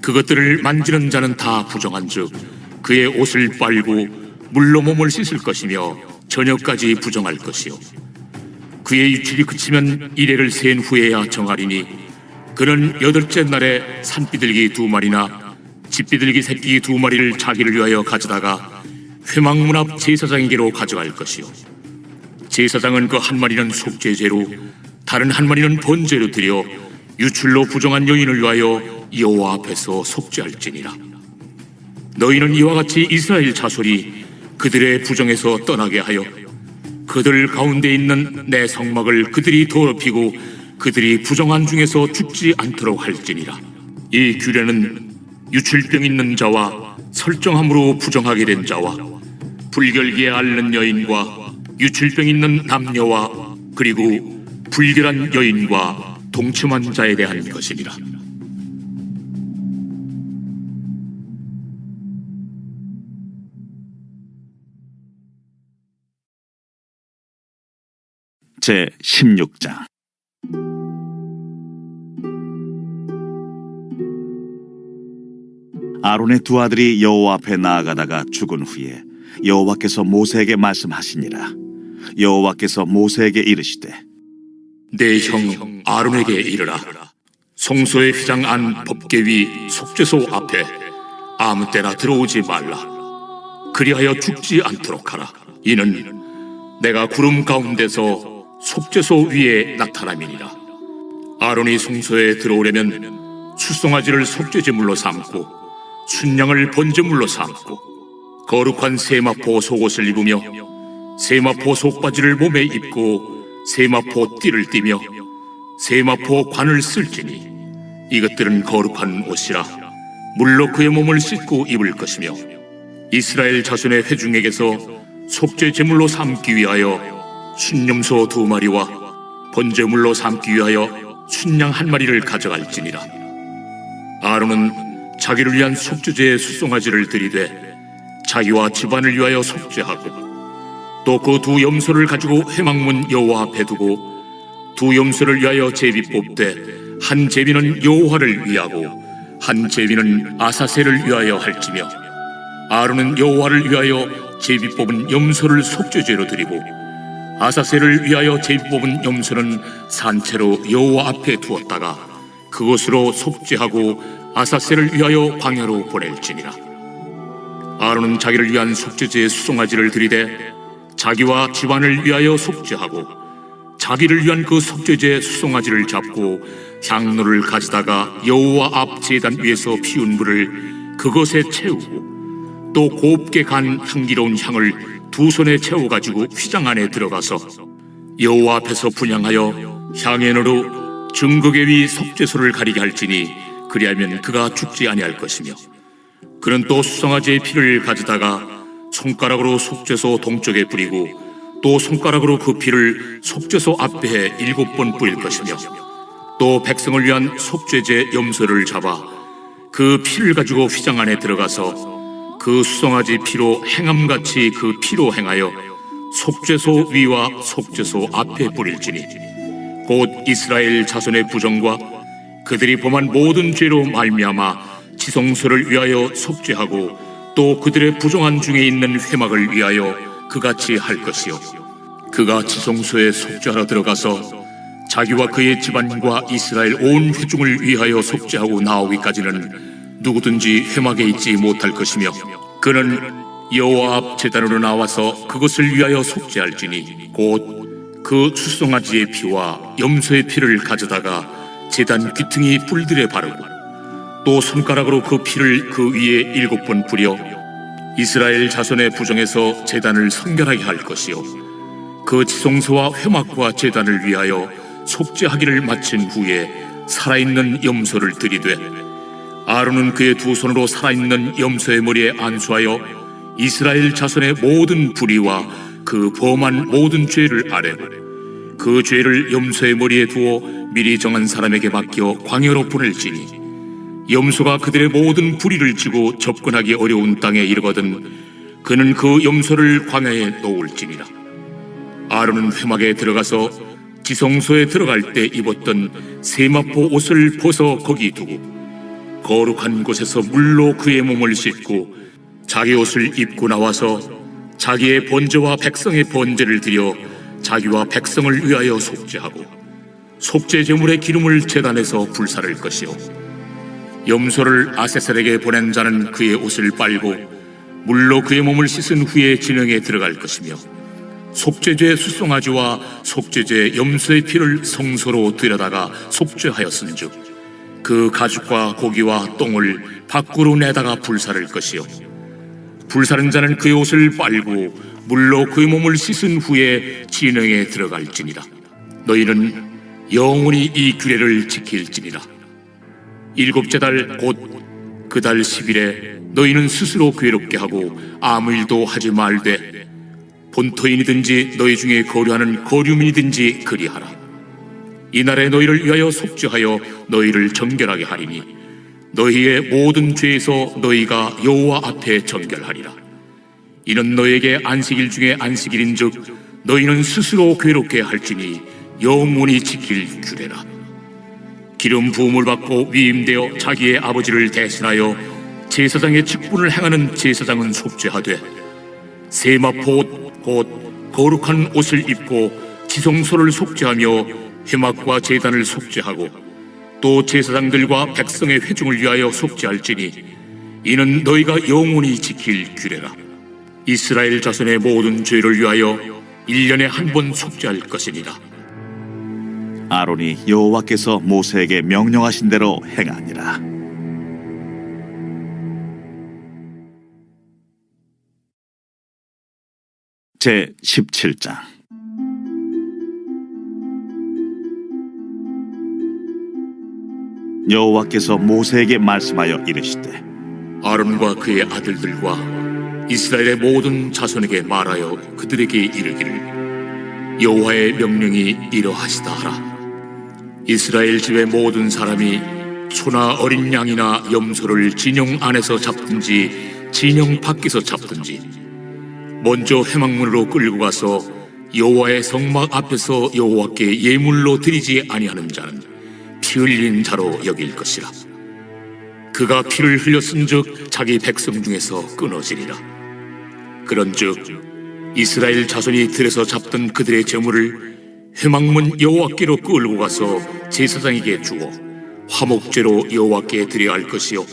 그것들을 만지는 자는 다 부정한즉 그의 옷을 빨고 물로 몸을 씻을 것이며 저녁까지 부정할 것이요 그의 유출이 그치면 이레를 센 후에야 정하리니 그는 여덟째 날에 산비둘기 2마리나 집비둘기 새끼 2마리를 자기를 위하여 가져다가 회막문 앞 제사장에게로 가져갈 것이요 제사장은 그 한 마리는 속죄제로 다른 한 마리는 번제로 드려 유출로 부정한 여인을 위하여 여호와 앞에서 속죄할지니라. 너희는 이와 같이 이스라엘 자손이 그들의 부정에서 떠나게 하여 그들 가운데 있는 내 성막을 그들이 더럽히고 그들이 부정한 중에서 죽지 않도록 할지니라. 이 규례는 유출병 있는 자와 설정함으로 부정하게 된 자와 불결기에 앓는 여인과 유출병 있는 남녀와 그리고 불결한 여인과 동침한 자에 대한 것이니라.
제 16장. 아론의 두 아들이 여호와 앞에 나아가다가 죽은 후에 여호와께서 모세에게 말씀하시니라. 여호와께서 모세에게 이르시되
내 형 아론에게 이르라. 성소의 휘장 안 법궤 위 속죄소 앞에 아무 때나 들어오지 말라. 그리하여 죽지 않도록 하라. 이는 내가 구름 가운데서 속죄소 위에 나타남이니라. 아론이 성소에 들어오려면 수송아지를 속죄제물로 삼고 순양을 번제물로 삼고 거룩한 세마포 속옷을 입으며 세마포 속바지를 몸에 입고 세마포 띠를 띠며 세마포 관을 쓸지니 이것들은 거룩한 옷이라 물로 그의 몸을 씻고 입을 것이며 이스라엘 자손의 회중에게서 속죄 제물로 삼기 위하여 순염소 2마리와 번제물로 삼기 위하여 순양 1마리를 가져갈지니라. 아론은 자기를 위한 속죄제의 수송아지를 들이되 자기와 집안을 위하여 속죄하고 또 그 2 염소를 가지고 회막문 여호와 앞에 두고 2 염소를 위하여 제비 뽑되 한 제비는 여호와를 위하고 한 제비는 아사셀을 위하여 할지며 아론은 여호와를 위하여 제비 뽑은 염소를 속죄제로 드리고 아사셀을 위하여 제비 뽑은 염소는 산채로 여호와 앞에 두었다가 그것으로 속죄하고 아사셀을 위하여 광야로 보낼지니라. 아론은 자기를 위한 속죄제의 수송아지를 들이되 자기와 집안을 위하여 속죄하고 자기를 위한 그 속죄제의 수송아지를 잡고 향로를 가져다가 여호와 앞 제단 위에서 피운 불을 그것에 채우고 또 곱게 간 향기로운 향을 2 손에 채워가지고 휘장 안에 들어가서 여호와 앞에서 분향하여 향연으로 증거궤 위 속죄소를 가리게 할지니 그리하면 그가 죽지 아니할 것이며 그는 또 수송아지의 피를 가져다가 손가락으로 속죄소 동쪽에 뿌리고 또 손가락으로 그 피를 속죄소 앞에 7번 뿌릴 것이며 또 백성을 위한 속죄제 염소를 잡아 그 피를 가지고 휘장 안에 들어가서 그 수송아지 피로 행함같이 그 피로 행하여 속죄소 위와 속죄소 앞에 뿌릴지니 곧 이스라엘 자손의 부정과 그들이 범한 모든 죄로 말미암아 지성소를 위하여 속죄하고 또 그들의 부정한 중에 있는 회막을 위하여 그같이 할 것이요 그가 지성소에 속죄하러 들어가서 자기와 그의 집안과 이스라엘 온 회중을 위하여 속죄하고 나오기까지는 누구든지 회막에 있지 못할 것이며 그는 여호와 앞 제단으로 나와서 그것을 위하여 속죄할지니 곧 그 수송아지의 피와 염소의 피를 가져다가 제단 귀퉁이 뿔들에 바르고 또 손가락으로 그 피를 그 위에 7번 뿌려 이스라엘 자손의 부정에서 제단을 성결하게 할 것이요 그 지성소와 회막과 제단을 위하여 속죄하기를 마친 후에 살아있는 염소를 들이되 아론은 그의 2 손으로 살아있는 염소의 머리에 안수하여 이스라엘 자손의 모든 불의와 그 범한 모든 죄를 아뢰고 그 죄를 염소의 머리에 두어 미리 정한 사람에게 맡겨 광야로 보낼지니 염소가 그들의 모든 불의를 지고 접근하기 어려운 땅에 이르거든 그는 그 염소를 광야에 놓을지니라. 아론은 회막에 들어가서 지성소에 들어갈 때 입었던 세마포 옷을 벗어 거기 두고 거룩한 곳에서 물로 그의 몸을 씻고 자기 옷을 입고 나와서 자기의 번제와 백성의 번제를 드려 자기와 백성을 위하여 속죄하고 속죄 제물의 기름을 제단에서 불사를 것이요 염소를 아세셀에게 보낸 자는 그의 옷을 빨고 물로 그의 몸을 씻은 후에 진영에 들어갈 것이며 속죄제 수송아지와 속죄제 염소의 피를 성소로 들여다가 속죄하였은즉 그 가죽과 고기와 똥을 밖으로 내다가 불사를 것이요 불사른 자는 그의 옷을 빨고 물로 그의 몸을 씻은 후에 진영에 들어갈지니라. 너희는 영원히 이 규례를 지킬지니라. 일곱째 달 곧 그 달 10일에 너희는 스스로 괴롭게 하고 아무 일도 하지 말되 본토인이든지 너희 중에 거류하는 거류민이든지 그리하라. 이날에 너희를 위하여 속죄하여 너희를 정결하게 하리니 너희의 모든 죄에서 너희가 여호와 앞에 정결하리라. 이는 너희에게 안식일 중에 안식일인즉 너희는 스스로 괴롭게 할지니 영원히 지킬 규례라. 기름 부음을 받고 위임되어 자기의 아버지를 대신하여 제사장의 직분을 행하는 제사장은 속죄하되 세마포 곧 거룩한 옷을 입고 지성소를 속죄하며 회막과 제단을 속죄하고 또 제사장들과 백성의 회중을 위하여 속죄할지니 이는 너희가 영원히 지킬 규례라. 이스라엘 자손의 모든 죄를 위하여 1년에 한 번 속죄할 것이니라.
아론이 여호와께서 모세에게 명령하신 대로 행하니라. 제 17장. 여호와께서 모세에게 말씀하여 이르시되
아론과 그의 아들들과 이스라엘의 모든 자손에게 말하여 그들에게 이르기를 여호와의 명령이 이러하시다 하라. 이스라엘 집의 모든 사람이 소나 어린 양이나 염소를 진영 안에서 잡든지 진영 밖에서 잡든지 먼저 회막문으로 끌고 가서 여호와의 성막 앞에서 여호와께 예물로 드리지 아니하는 자는 피 흘린 자로 여길 것이라. 그가 피를 흘렸은즉 자기 백성 중에서 끊어지리라. 그런즉 이스라엘 자손이 들에서 잡던 그들의 제물을 회막문 여호와께로 끌고 가서 제사장에게 주어 화목제로 여호와께 드려야 할 것이요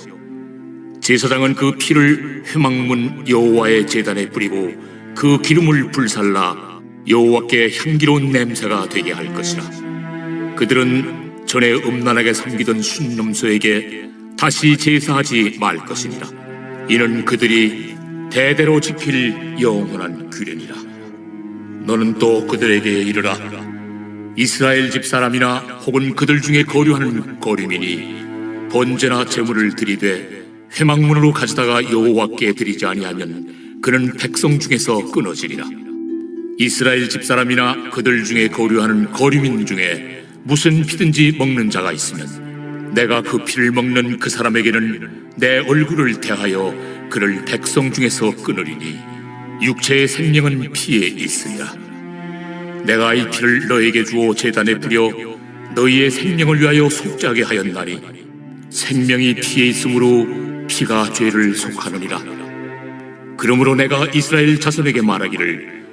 제사장은 그 피를 회막문 여호와의 제단에 뿌리고 그 기름을 불살라 여호와께 향기로운 냄새가 되게 할 것이라. 그들은 전에 음란하게 섬기던 순념소에게 다시 제사하지 말 것이니라. 이는 그들이 대대로 지킬 영원한 규례니라. 너는 또 그들에게 이르라. 이스라엘 집 사람이나 혹은 그들 중에 거류하는 거류민이 번제나 제물을 드리되 회막문으로 가져다가 여호와께 드리지 아니하면 그는 백성 중에서 끊어지리라. 이스라엘 집 사람이나 그들 중에 거류하는 거류민 중에 무슨 피든지 먹는 자가 있으면 내가 그 피를 먹는 그 사람에게는 내 얼굴을 대하여 그를 백성 중에서 끊으리니 육체의 생명은 피에 있으리라. 내가 이 피를 너에게 주어 제단에 뿌려 너희의 생명을 위하여 속죄하게 하였나니 생명이 피에 있으므로 피가 죄를 속하느니라. 그러므로 내가 이스라엘 자손에게 말하기를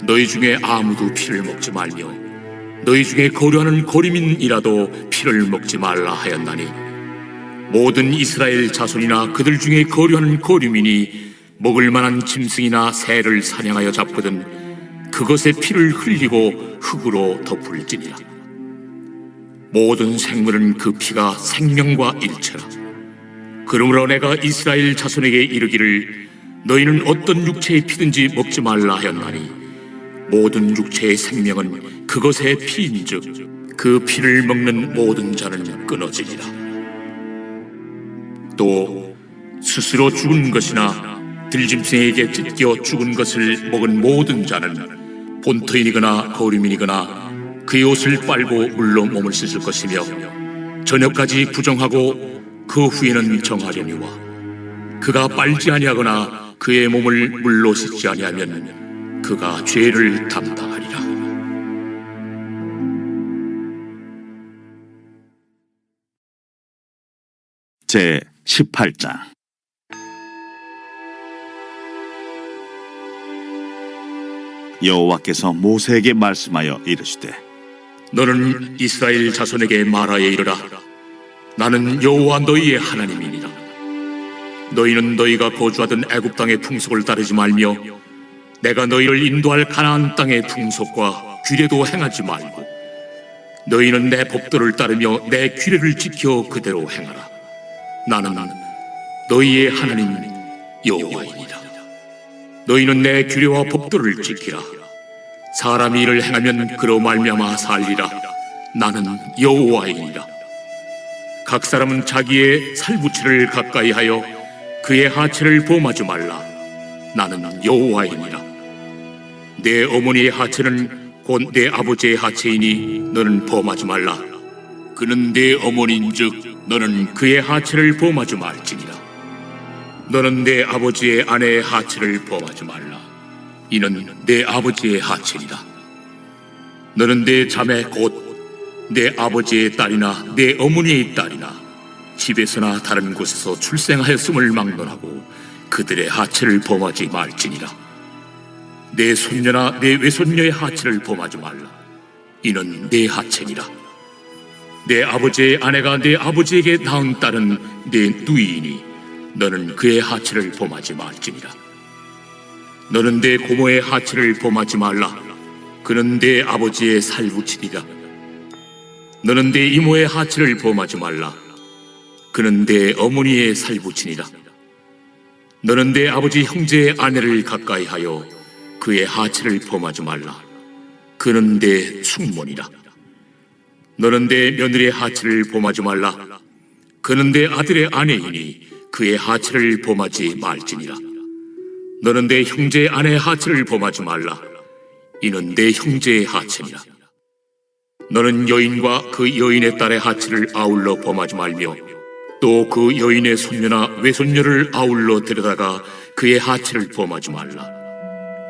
너희 중에 아무도 피를 먹지 말며 너희 중에 거류하는 거류민이라도 피를 먹지 말라 하였나니 모든 이스라엘 자손이나 그들 중에 거류하는 거류민이 먹을 만한 짐승이나 새를 사냥하여 잡거든 그것의 피를 흘리고 흙으로 덮을지니라. 모든 생물은 그 피가 생명과 일체라. 그러므로 내가 이스라엘 자손에게 이르기를 너희는 어떤 육체의 피든지 먹지 말라 하였나니 모든 육체의 생명은 그것의 피인즉 그 피를 먹는 모든 자는 끊어지리라. 또 스스로 죽은 것이나 들짐승에게 찢겨 죽은 것을 먹은 모든 자는 본토인이거나 거류민이거나 그의 옷을 빨고 물로 몸을 씻을 것이며 저녁까지 부정하고 그 후에는 정하려니와 그가 빨지 아니하거나 그의 몸을 물로 씻지 아니하면 그가 죄를 담당하리라.
제 18장. 여호와께서 모세에게 말씀하여 이르시되
너는 이스라엘 자손에게 말하여 이르라. 나는 여호와 너희의 하나님이니라. 너희는 너희가 거주하던 애굽 땅의 풍속을 따르지 말며 내가 너희를 인도할 가나안 땅의 풍속과 규례도 행하지 말고 너희는 내 법도를 따르며 내 규례를 지켜 그대로 행하라. 나는 너희의 하나님 여호와이니라. 너희는 내 규례와 법도를 지키라. 사람이 이를 행하면 그로 말미암아 살리라. 나는 여호와이니라. 각 사람은 자기의 살부치를 가까이 하여 그의 하체를 범하지 말라. 나는 여호와이니라. 내 어머니의 하체는 곧 내 아버지의 하체이니 너는 범하지 말라. 그는 내 어머니인즉 너는 그의 하체를 범하지 말지니라. 너는 내 아버지의 아내의 하체를 범하지 말라. 이는 내 아버지의 하체니라. 너는 내 자매 곧 내 아버지의 딸이나 내 어머니의 딸이나 집에서나 다른 곳에서 출생하였음을 막론하고 그들의 하체를 범하지 말지니라. 내 손녀나 내 외손녀의 하체를 범하지 말라. 이는 내 하체니라. 내 아버지의 아내가 내 아버지에게 낳은 딸은 내 누이이니 너는 그의 하체를 범하지 말지니라. 너는 내 고모의 하체를 범하지 말라. 그는 내 아버지의 살부치리라. 너는 내 이모의 하체를 범하지 말라. 그는 내 어머니의 살부치니라. 너는 내 아버지 형제의 아내를 가까이 하여 그의 하체를 범하지 말라. 그는 내 숙모니라. 너는 내 며느리의 하체를 범하지 말라. 그는 내 아들의 아내이니 그의 하체를 범하지 말지니라. 너는 내 형제의 아내의 하체를 범하지 말라. 이는 내 형제의 하체니라. 너는 여인과 그 여인의 딸의 하체를 아울러 범하지 말며 또 그 여인의 손녀나 외손녀를 아울러 데려다가 그의 하체를 범하지 말라.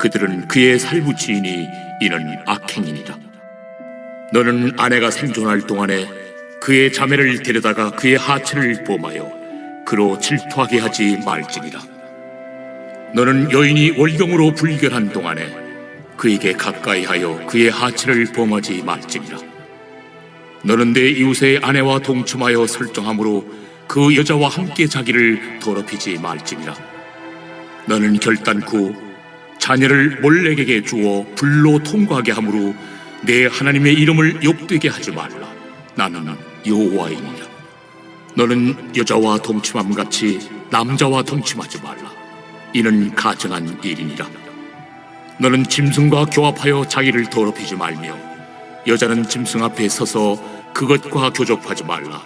그들은 그의 살부치이니 이는 악행이니라. 너는 아내가 생존할 동안에 그의 자매를 데려다가 그의 하체를 범하여 그로 질투하게 하지 말지니라. 너는 여인이 월경으로 불결한 동안에 그에게 가까이 하여 그의 하체를 범하지 말지니라. 너는 내 이웃의 아내와 동침하여 설정함으로 그 여자와 함께 자기를 더럽히지 말지니라. 너는 결단코 자녀를 몰렉에게 주어 불로 통과하게 함으로 내 하나님의 이름을 욕되게 하지 말라. 나는 여호와이니라. 너는 여자와 동침함같이 남자와 동침하지 말라. 이는 가증한 일이니라. 너는 짐승과 교합하여 자기를 더럽히지 말며 여자는 짐승 앞에 서서 그것과 교접하지 말라.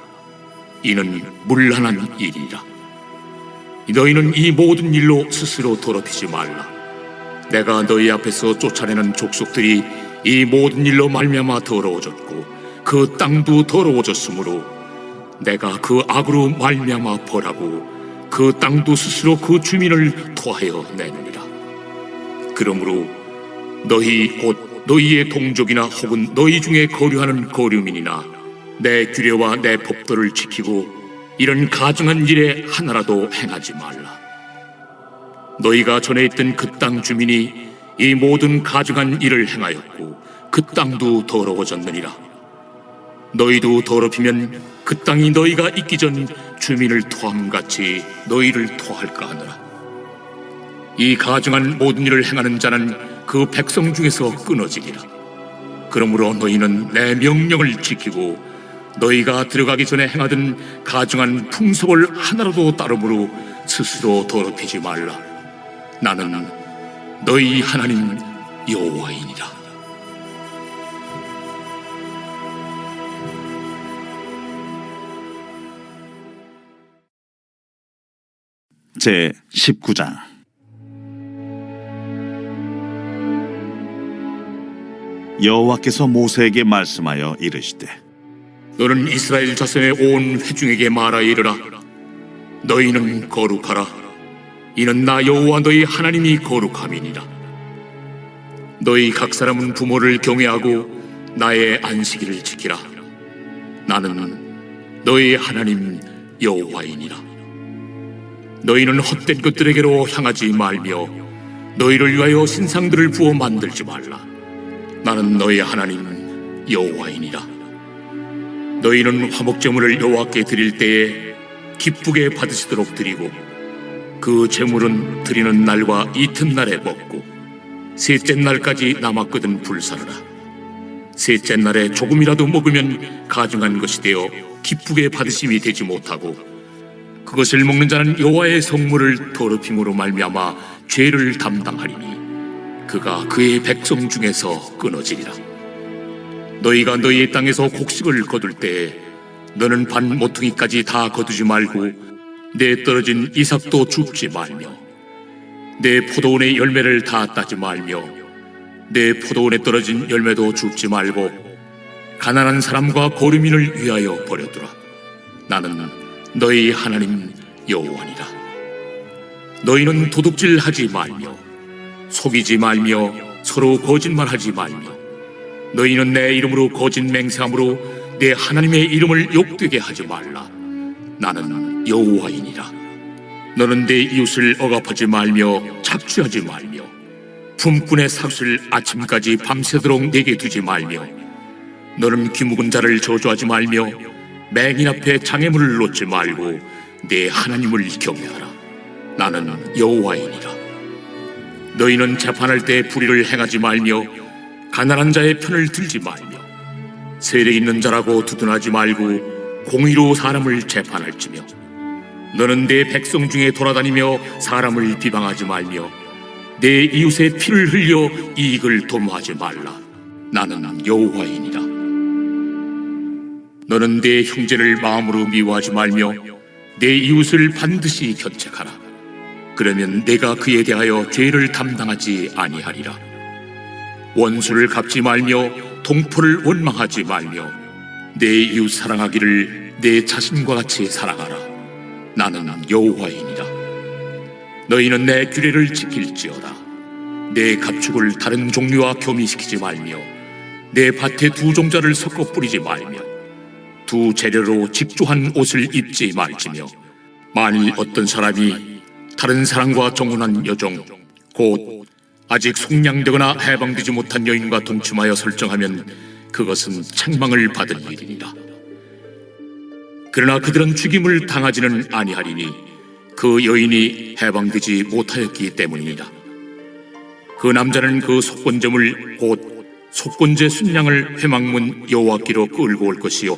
이는 문란한 일이라. 너희는 이 모든 일로 스스로 더럽히지 말라. 내가 너희 앞에서 쫓아내는 족속들이 이 모든 일로 말미암아 더러워졌고 그 땅도 더러워졌으므로 내가 그 악으로 말미암아 벌하고 그 땅도 스스로 그 주민을 토하여 내느니라. 그러므로 너희 곧 너희의 동족이나 혹은 너희 중에 거류하는 거류민이나 내 규례와 내 법도를 지키고 이런 가증한 일에 하나라도 행하지 말라. 너희가 전에 있던 그 땅 주민이 이 모든 가증한 일을 행하였고 그 땅도 더러워졌느니라. 너희도 더럽히면 그 땅이 너희가 있기 전 주민을 토함같이 너희를 토할까 하노라. 이 가증한 모든 일을 행하는 자는 그 백성 중에서 끊어지리라. 그러므로 너희는 내 명령을 지키고 너희가 들어가기 전에 행하던 가증한 풍속을 하나라도 따름으로 스스로 더럽히지 말라. 나는 너희 하나님 여호와이니라.
제 19장. 여호와께서 모세에게 말씀하여 이르시되
너는 이스라엘 자손의 온 회중에게 말하여 이르라. 너희는 거룩하라. 이는 나 여호와 너희 하나님이 거룩함이니라. 너희 각 사람은 부모를 경외하고 나의 안식일을 지키라. 나는 너희 하나님 여호와이니라. 너희는 헛된 것들에게로 향하지 말며 너희를 위하여 신상들을 부어 만들지 말라. 나는 너희 하나님 여호와이니라. 너희는 화목제물을 여호와께 드릴 때에 기쁘게 받으시도록 드리고 그 제물은 드리는 날과 이튿날에 먹고 셋째 날까지 남았거든 불사르라. 셋째 날에 조금이라도 먹으면 가증한 것이 되어 기쁘게 받으심이 되지 못하고 그것을 먹는 자는 여호와의 성물을 더럽힘으로 말미암아 죄를 담당하리니 그가 그의 백성 중에서 끊어지리라. 너희가 너희의 땅에서 곡식을 거둘 때에 너는 반 모퉁이까지 다 거두지 말고 내 떨어진 이삭도 줍지 말며 내 포도원의 열매를 다 따지 말며 내 포도원에 떨어진 열매도 줍지 말고 가난한 사람과 거류민을 위하여 버려두라. 나는 너희 하나님 여호와니라. 너희는 도둑질하지 말며 속이지 말며 서로 거짓말하지 말며 너희는 내 이름으로 거짓 맹세함으로 내 하나님의 이름을 욕되게 하지 말라. 나는 여호와이니라. 너는 내 이웃을 억압하지 말며 착취하지 말며 품꾼의 삭슬 아침까지 밤새도록 내게 두지 말며 너는 귀묵은 자를 저주하지 말며 맹인 앞에 장애물을 놓지 말고 내 하나님을 경외하라. 나는 여호와이니라. 너희는 재판할 때 불의를 행하지 말며 가난한 자의 편을 들지 말며 세력 있는 자라고 두둔하지 말고 공의로 사람을 재판할지며 너는 내 백성 중에 돌아다니며 사람을 비방하지 말며 내 이웃의 피를 흘려 이익을 도모하지 말라. 나는 여호와이니라. 너는 내 형제를 마음으로 미워하지 말며 내 이웃을 반드시 견책하라. 그러면 내가 그에 대하여 죄를 담당하지 아니하리라. 원수를 갚지 말며 동포를 원망하지 말며 내 이웃 사랑하기를 내 자신과 같이 사랑하라. 나는 여호와이니라. 너희는 내 규례를 지킬지어다. 내 가축을 다른 종류와 교미시키지 말며 내 밭에 두 종자를 섞어 뿌리지 말며 두 재료로 직조한 옷을 입지 말지며 만일 어떤 사람이 다른 사람과 정혼한 여종 곧 아직 속량되거나 해방되지 못한 여인과 동침하여 설정하면 그것은 책망을 받을 일이니라. 그러나 그들은 죽임을 당하지는 아니하리니 그 여인이 해방되지 못하였기 때문이니라. 그 남자는 그 속건제물 곧 속건제 순양을 회막문 여호와께로 끌고 올 것이요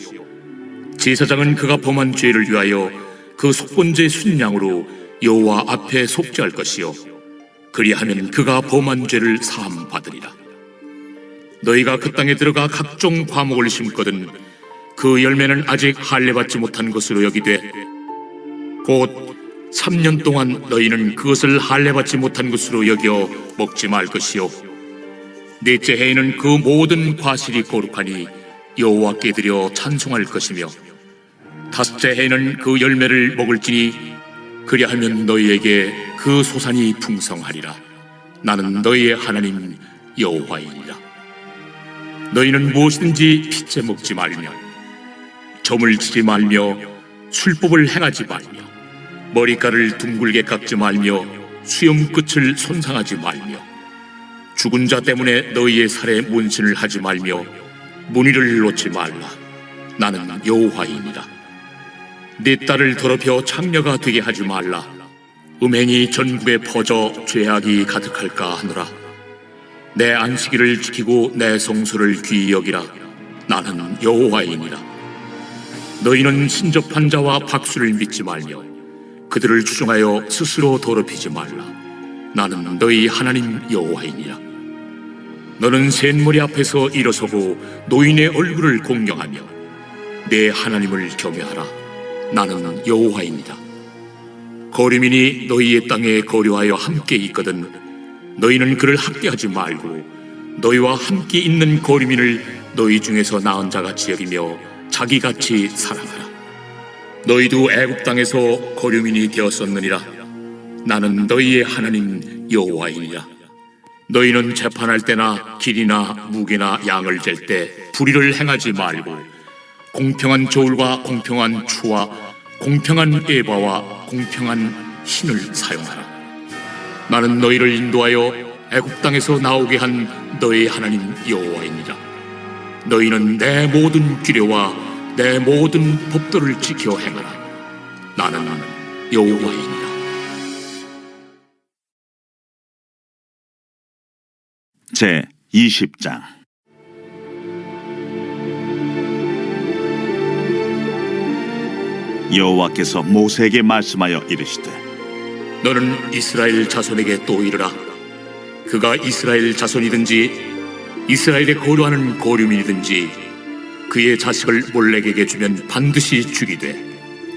제사장은 그가 범한 죄를 위하여 그 속건제 순양으로 여호와 앞에 속죄할 것이요 그리하면 그가 범한 죄를 사함 받으리라. 너희가 그 땅에 들어가 각종 과목을 심거든 그 열매는 아직 할례받지 못한 것으로 여기되 곧 3년 동안 너희는 그것을 할례받지 못한 것으로 여겨 먹지 말 것이요 넷째 해에는 그 모든 과실이 거룩하니 여호와께 드려 찬송할 것이며 다섯째 해에는 그 열매를 먹을지니 그리하면 너희에게 그 소산이 풍성하리라. 나는 너희의 하나님 여호와이니라. 너희는 무엇이든지 핏째 먹지 말며 점을 치지 말며 술법을 행하지 말며 머리카락을 둥글게 깎지 말며 수염 끝을 손상하지 말며 죽은 자 때문에 너희의 살에 문신을 하지 말며 문의를 놓지 말라. 나는 여호와이니라. 네 딸을 더럽혀 창녀가 되게 하지 말라. 음행이 전국에 퍼져 죄악이 가득할까 하노라. 내 안식일을 지키고 내 성소를 귀히 여기라. 나는 여호와이니라. 너희는 신접한 자와 박수를 믿지 말며 그들을 추종하여 스스로 더럽히지 말라. 나는 너희 하나님 여호와이니라. 너는 셋머리 앞에서 일어서고 노인의 얼굴을 공경하며 내 하나님을 경외하라. 나는 여호와이니라. 거류민이 너희의 땅에 거류하여 함께 있거든 너희는 그를 학대하지 말고 너희와 함께 있는 거류민을 너희 중에서 나은 자같이 여기며 자기같이 사랑하라. 너희도 애굽 땅에서 거류민이 되었었느니라. 나는 너희의 하나님 여호와이니라. 너희는 재판할 때나 길이나 무게나 양을 잴 때 불의를 행하지 말고 공평한 저울과 공평한 추와 공평한 에바와 공평한 흰을 사용하라. 나는 너희를 인도하여 애굽 땅에서 나오게 한 너희 하나님 여호와이니라. 너희는 내 모든 규례와 내 모든 법도를 지켜 행하라. 나는 여호와이니라.
제 20장. 여호와께서 모세에게 말씀하여 이르시되
너는 이스라엘 자손에게 또 이르라. 그가 이스라엘 자손이든지 이스라엘에 거류하는 거류민이든지 그의 자식을 몰렉에게 주면 반드시 죽이되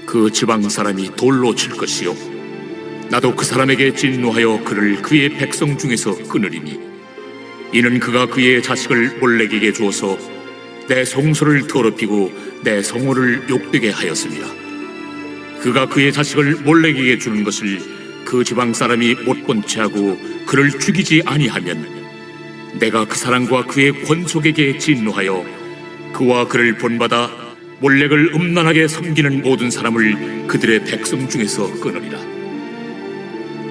그 지방 사람이 돌로 칠 것이요 나도 그 사람에게 진노하여 그를 그의 백성 중에서 끊으리니 이는 그가 그의 자식을 몰렉에게 주어서 내 성소를 더럽히고 내 성호를 욕되게 하였습니다. 그가 그의 자식을 몰렉에게 주는 것을 그 지방 사람이 못 본 채하고 그를 죽이지 아니하면 내가 그 사람과 그의 권속에게 진노하여 그와 그를 본받아 몰렉을 음란하게 섬기는 모든 사람을 그들의 백성 중에서 끊으리라.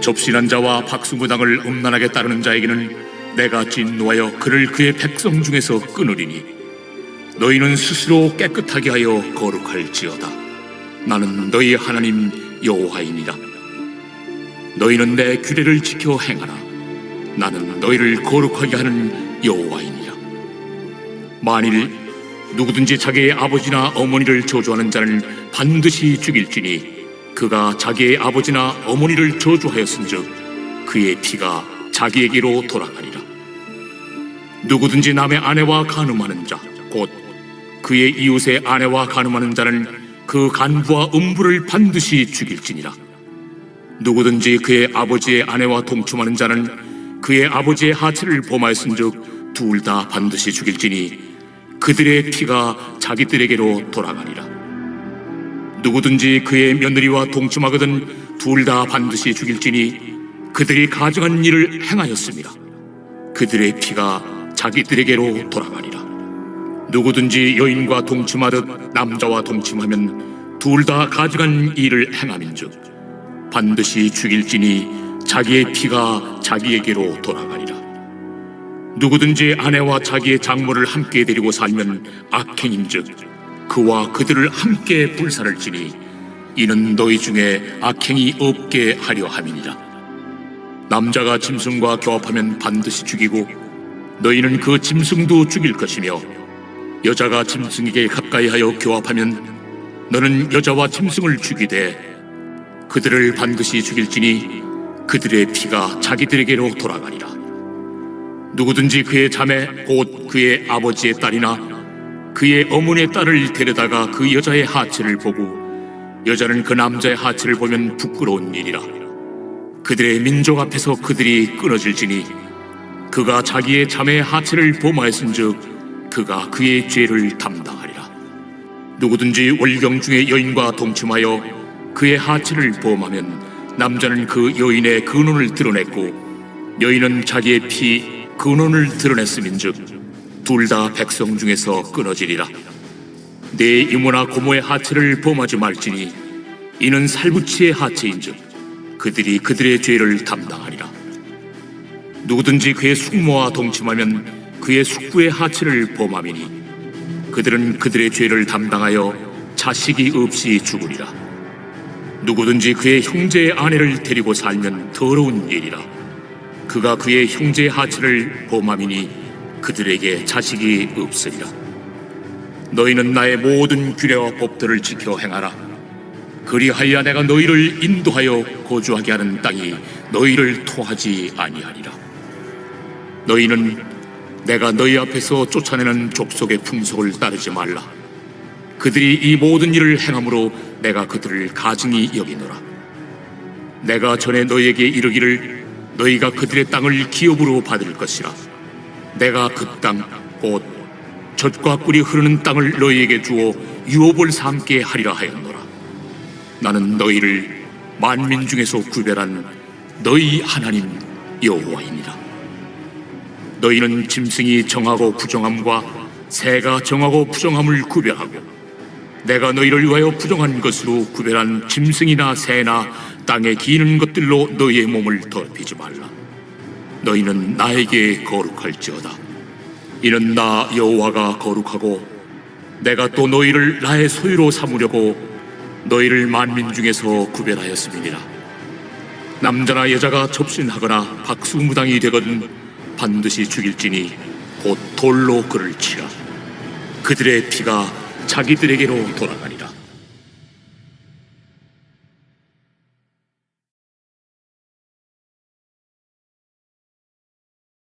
접신한 자와 박수무당을 음란하게 따르는 자에게는 내가 진노하여 그를 그의 백성 중에서 끊으리니 너희는 스스로 깨끗하게 하여 거룩할지어다. 나는 너희 하나님 여호와이니라. 너희는 내 규례를 지켜 행하라. 나는 너희를 거룩하게 하는 여호와이니라. 만일 누구든지 자기의 아버지나 어머니를 저주하는 자는 반드시 죽일지니 그가 자기의 아버지나 어머니를 저주하였은즉 그의 피가 자기에게로 돌아가리라. 누구든지 남의 아내와 간음하는 자 곧 그의 이웃의 아내와 간음하는 자는 그 간부와 음부를 반드시 죽일지니라. 누구든지 그의 아버지의 아내와 동침하는 자는 그의 아버지의 하체를 범하였은즉 둘 다 반드시 죽일지니 그들의 피가 자기들에게로 돌아가리라. 누구든지 그의 며느리와 동침하거든 둘 다 반드시 죽일지니 그들이 가증한 일을 행하였습니다. 그들의 피가 자기들에게로 돌아가리라. 누구든지 여인과 동침하듯 남자와 동침하면 둘 다 가증한 일을 행함인즉 반드시 죽일지니 자기의 피가 자기에게로 돌아가리라. 누구든지 아내와 자기의 장모를 함께 데리고 살면 악행인즉 그와 그들을 함께 불살을지니 이는 너희 중에 악행이 없게 하려 함이니라. 남자가 짐승과 교합하면 반드시 죽이고 너희는 그 짐승도 죽일 것이며 여자가 짐승에게 가까이하여 교합하면 너는 여자와 짐승을 죽이되 그들을 반드시 죽일지니 그들의 피가 자기들에게로 돌아가리라. 누구든지 그의 자매 곧 그의 아버지의 딸이나 그의 어머니의 딸을 데려다가 그 여자의 하체를 보고 여자는 그 남자의 하체를 보면 부끄러운 일이라. 그들의 민족 앞에서 그들이 끊어질지니 그가 자기의 자매의 하체를 범하였은즉 그가 그의 죄를 담당하리라. 누구든지 월경 중에 여인과 동침하여 그의 하체를 범하면 남자는 그 여인의 근원을 드러냈고 여인은 자기의 피 근원을 드러냈음인즉 둘 다 백성 중에서 끊어지리라. 내 이모나 고모의 하체를 범하지 말지니 이는 살부치의 하체인즉 그들이 그들의 죄를 담당하리라. 누구든지 그의 숙모와 동침하면 그의 숙부의 하체를 범함이니 그들은 그들의 죄를 담당하여 자식이 없이 죽으리라. 누구든지 그의 형제의 아내를 데리고 살면 더러운 일이라. 그가 그의 형제의 하체를 범함이니 그들에게 자식이 없으리라. 너희는 나의 모든 규례와 법들을 지켜 행하라. 그리하여 내가 너희를 인도하여 거주하게 하는 땅이 너희를 토하지 아니하리라. 너희는 내가 너희 앞에서 쫓아내는 족속의 풍속을 따르지 말라. 그들이 이 모든 일을 행함으로 내가 그들을 가증히 여기노라. 내가 전에 너희에게 이르기를 너희가 그들의 땅을 기업으로 받을 것이라. 내가 그 땅 곧 젖과 꿀이 흐르는 땅을 너희에게 주어 유업을 삼게 하리라 하였노라. 나는 너희를 만민 중에서 구별한 너희 하나님 여호와이니라. 너희는 짐승이 정하고 부정함과 새가 정하고 부정함을 구별하고 내가 너희를 위하여 부정한 것으로 구별한 짐승이나 새나 땅에 기는 것들로 너희의 몸을 더럽히지 말라. 너희는 나에게 거룩할지어다. 이는 나 여호와가 거룩하고 내가 또 너희를 나의 소유로 삼으려고 너희를 만민 중에서 구별하였음이니라. 남자나 여자가 접신하거나 박수무당이 되거든 반드시 죽일지니 곧 돌로 그를 치라. 그들의 피가 자기들에게로 돌아가니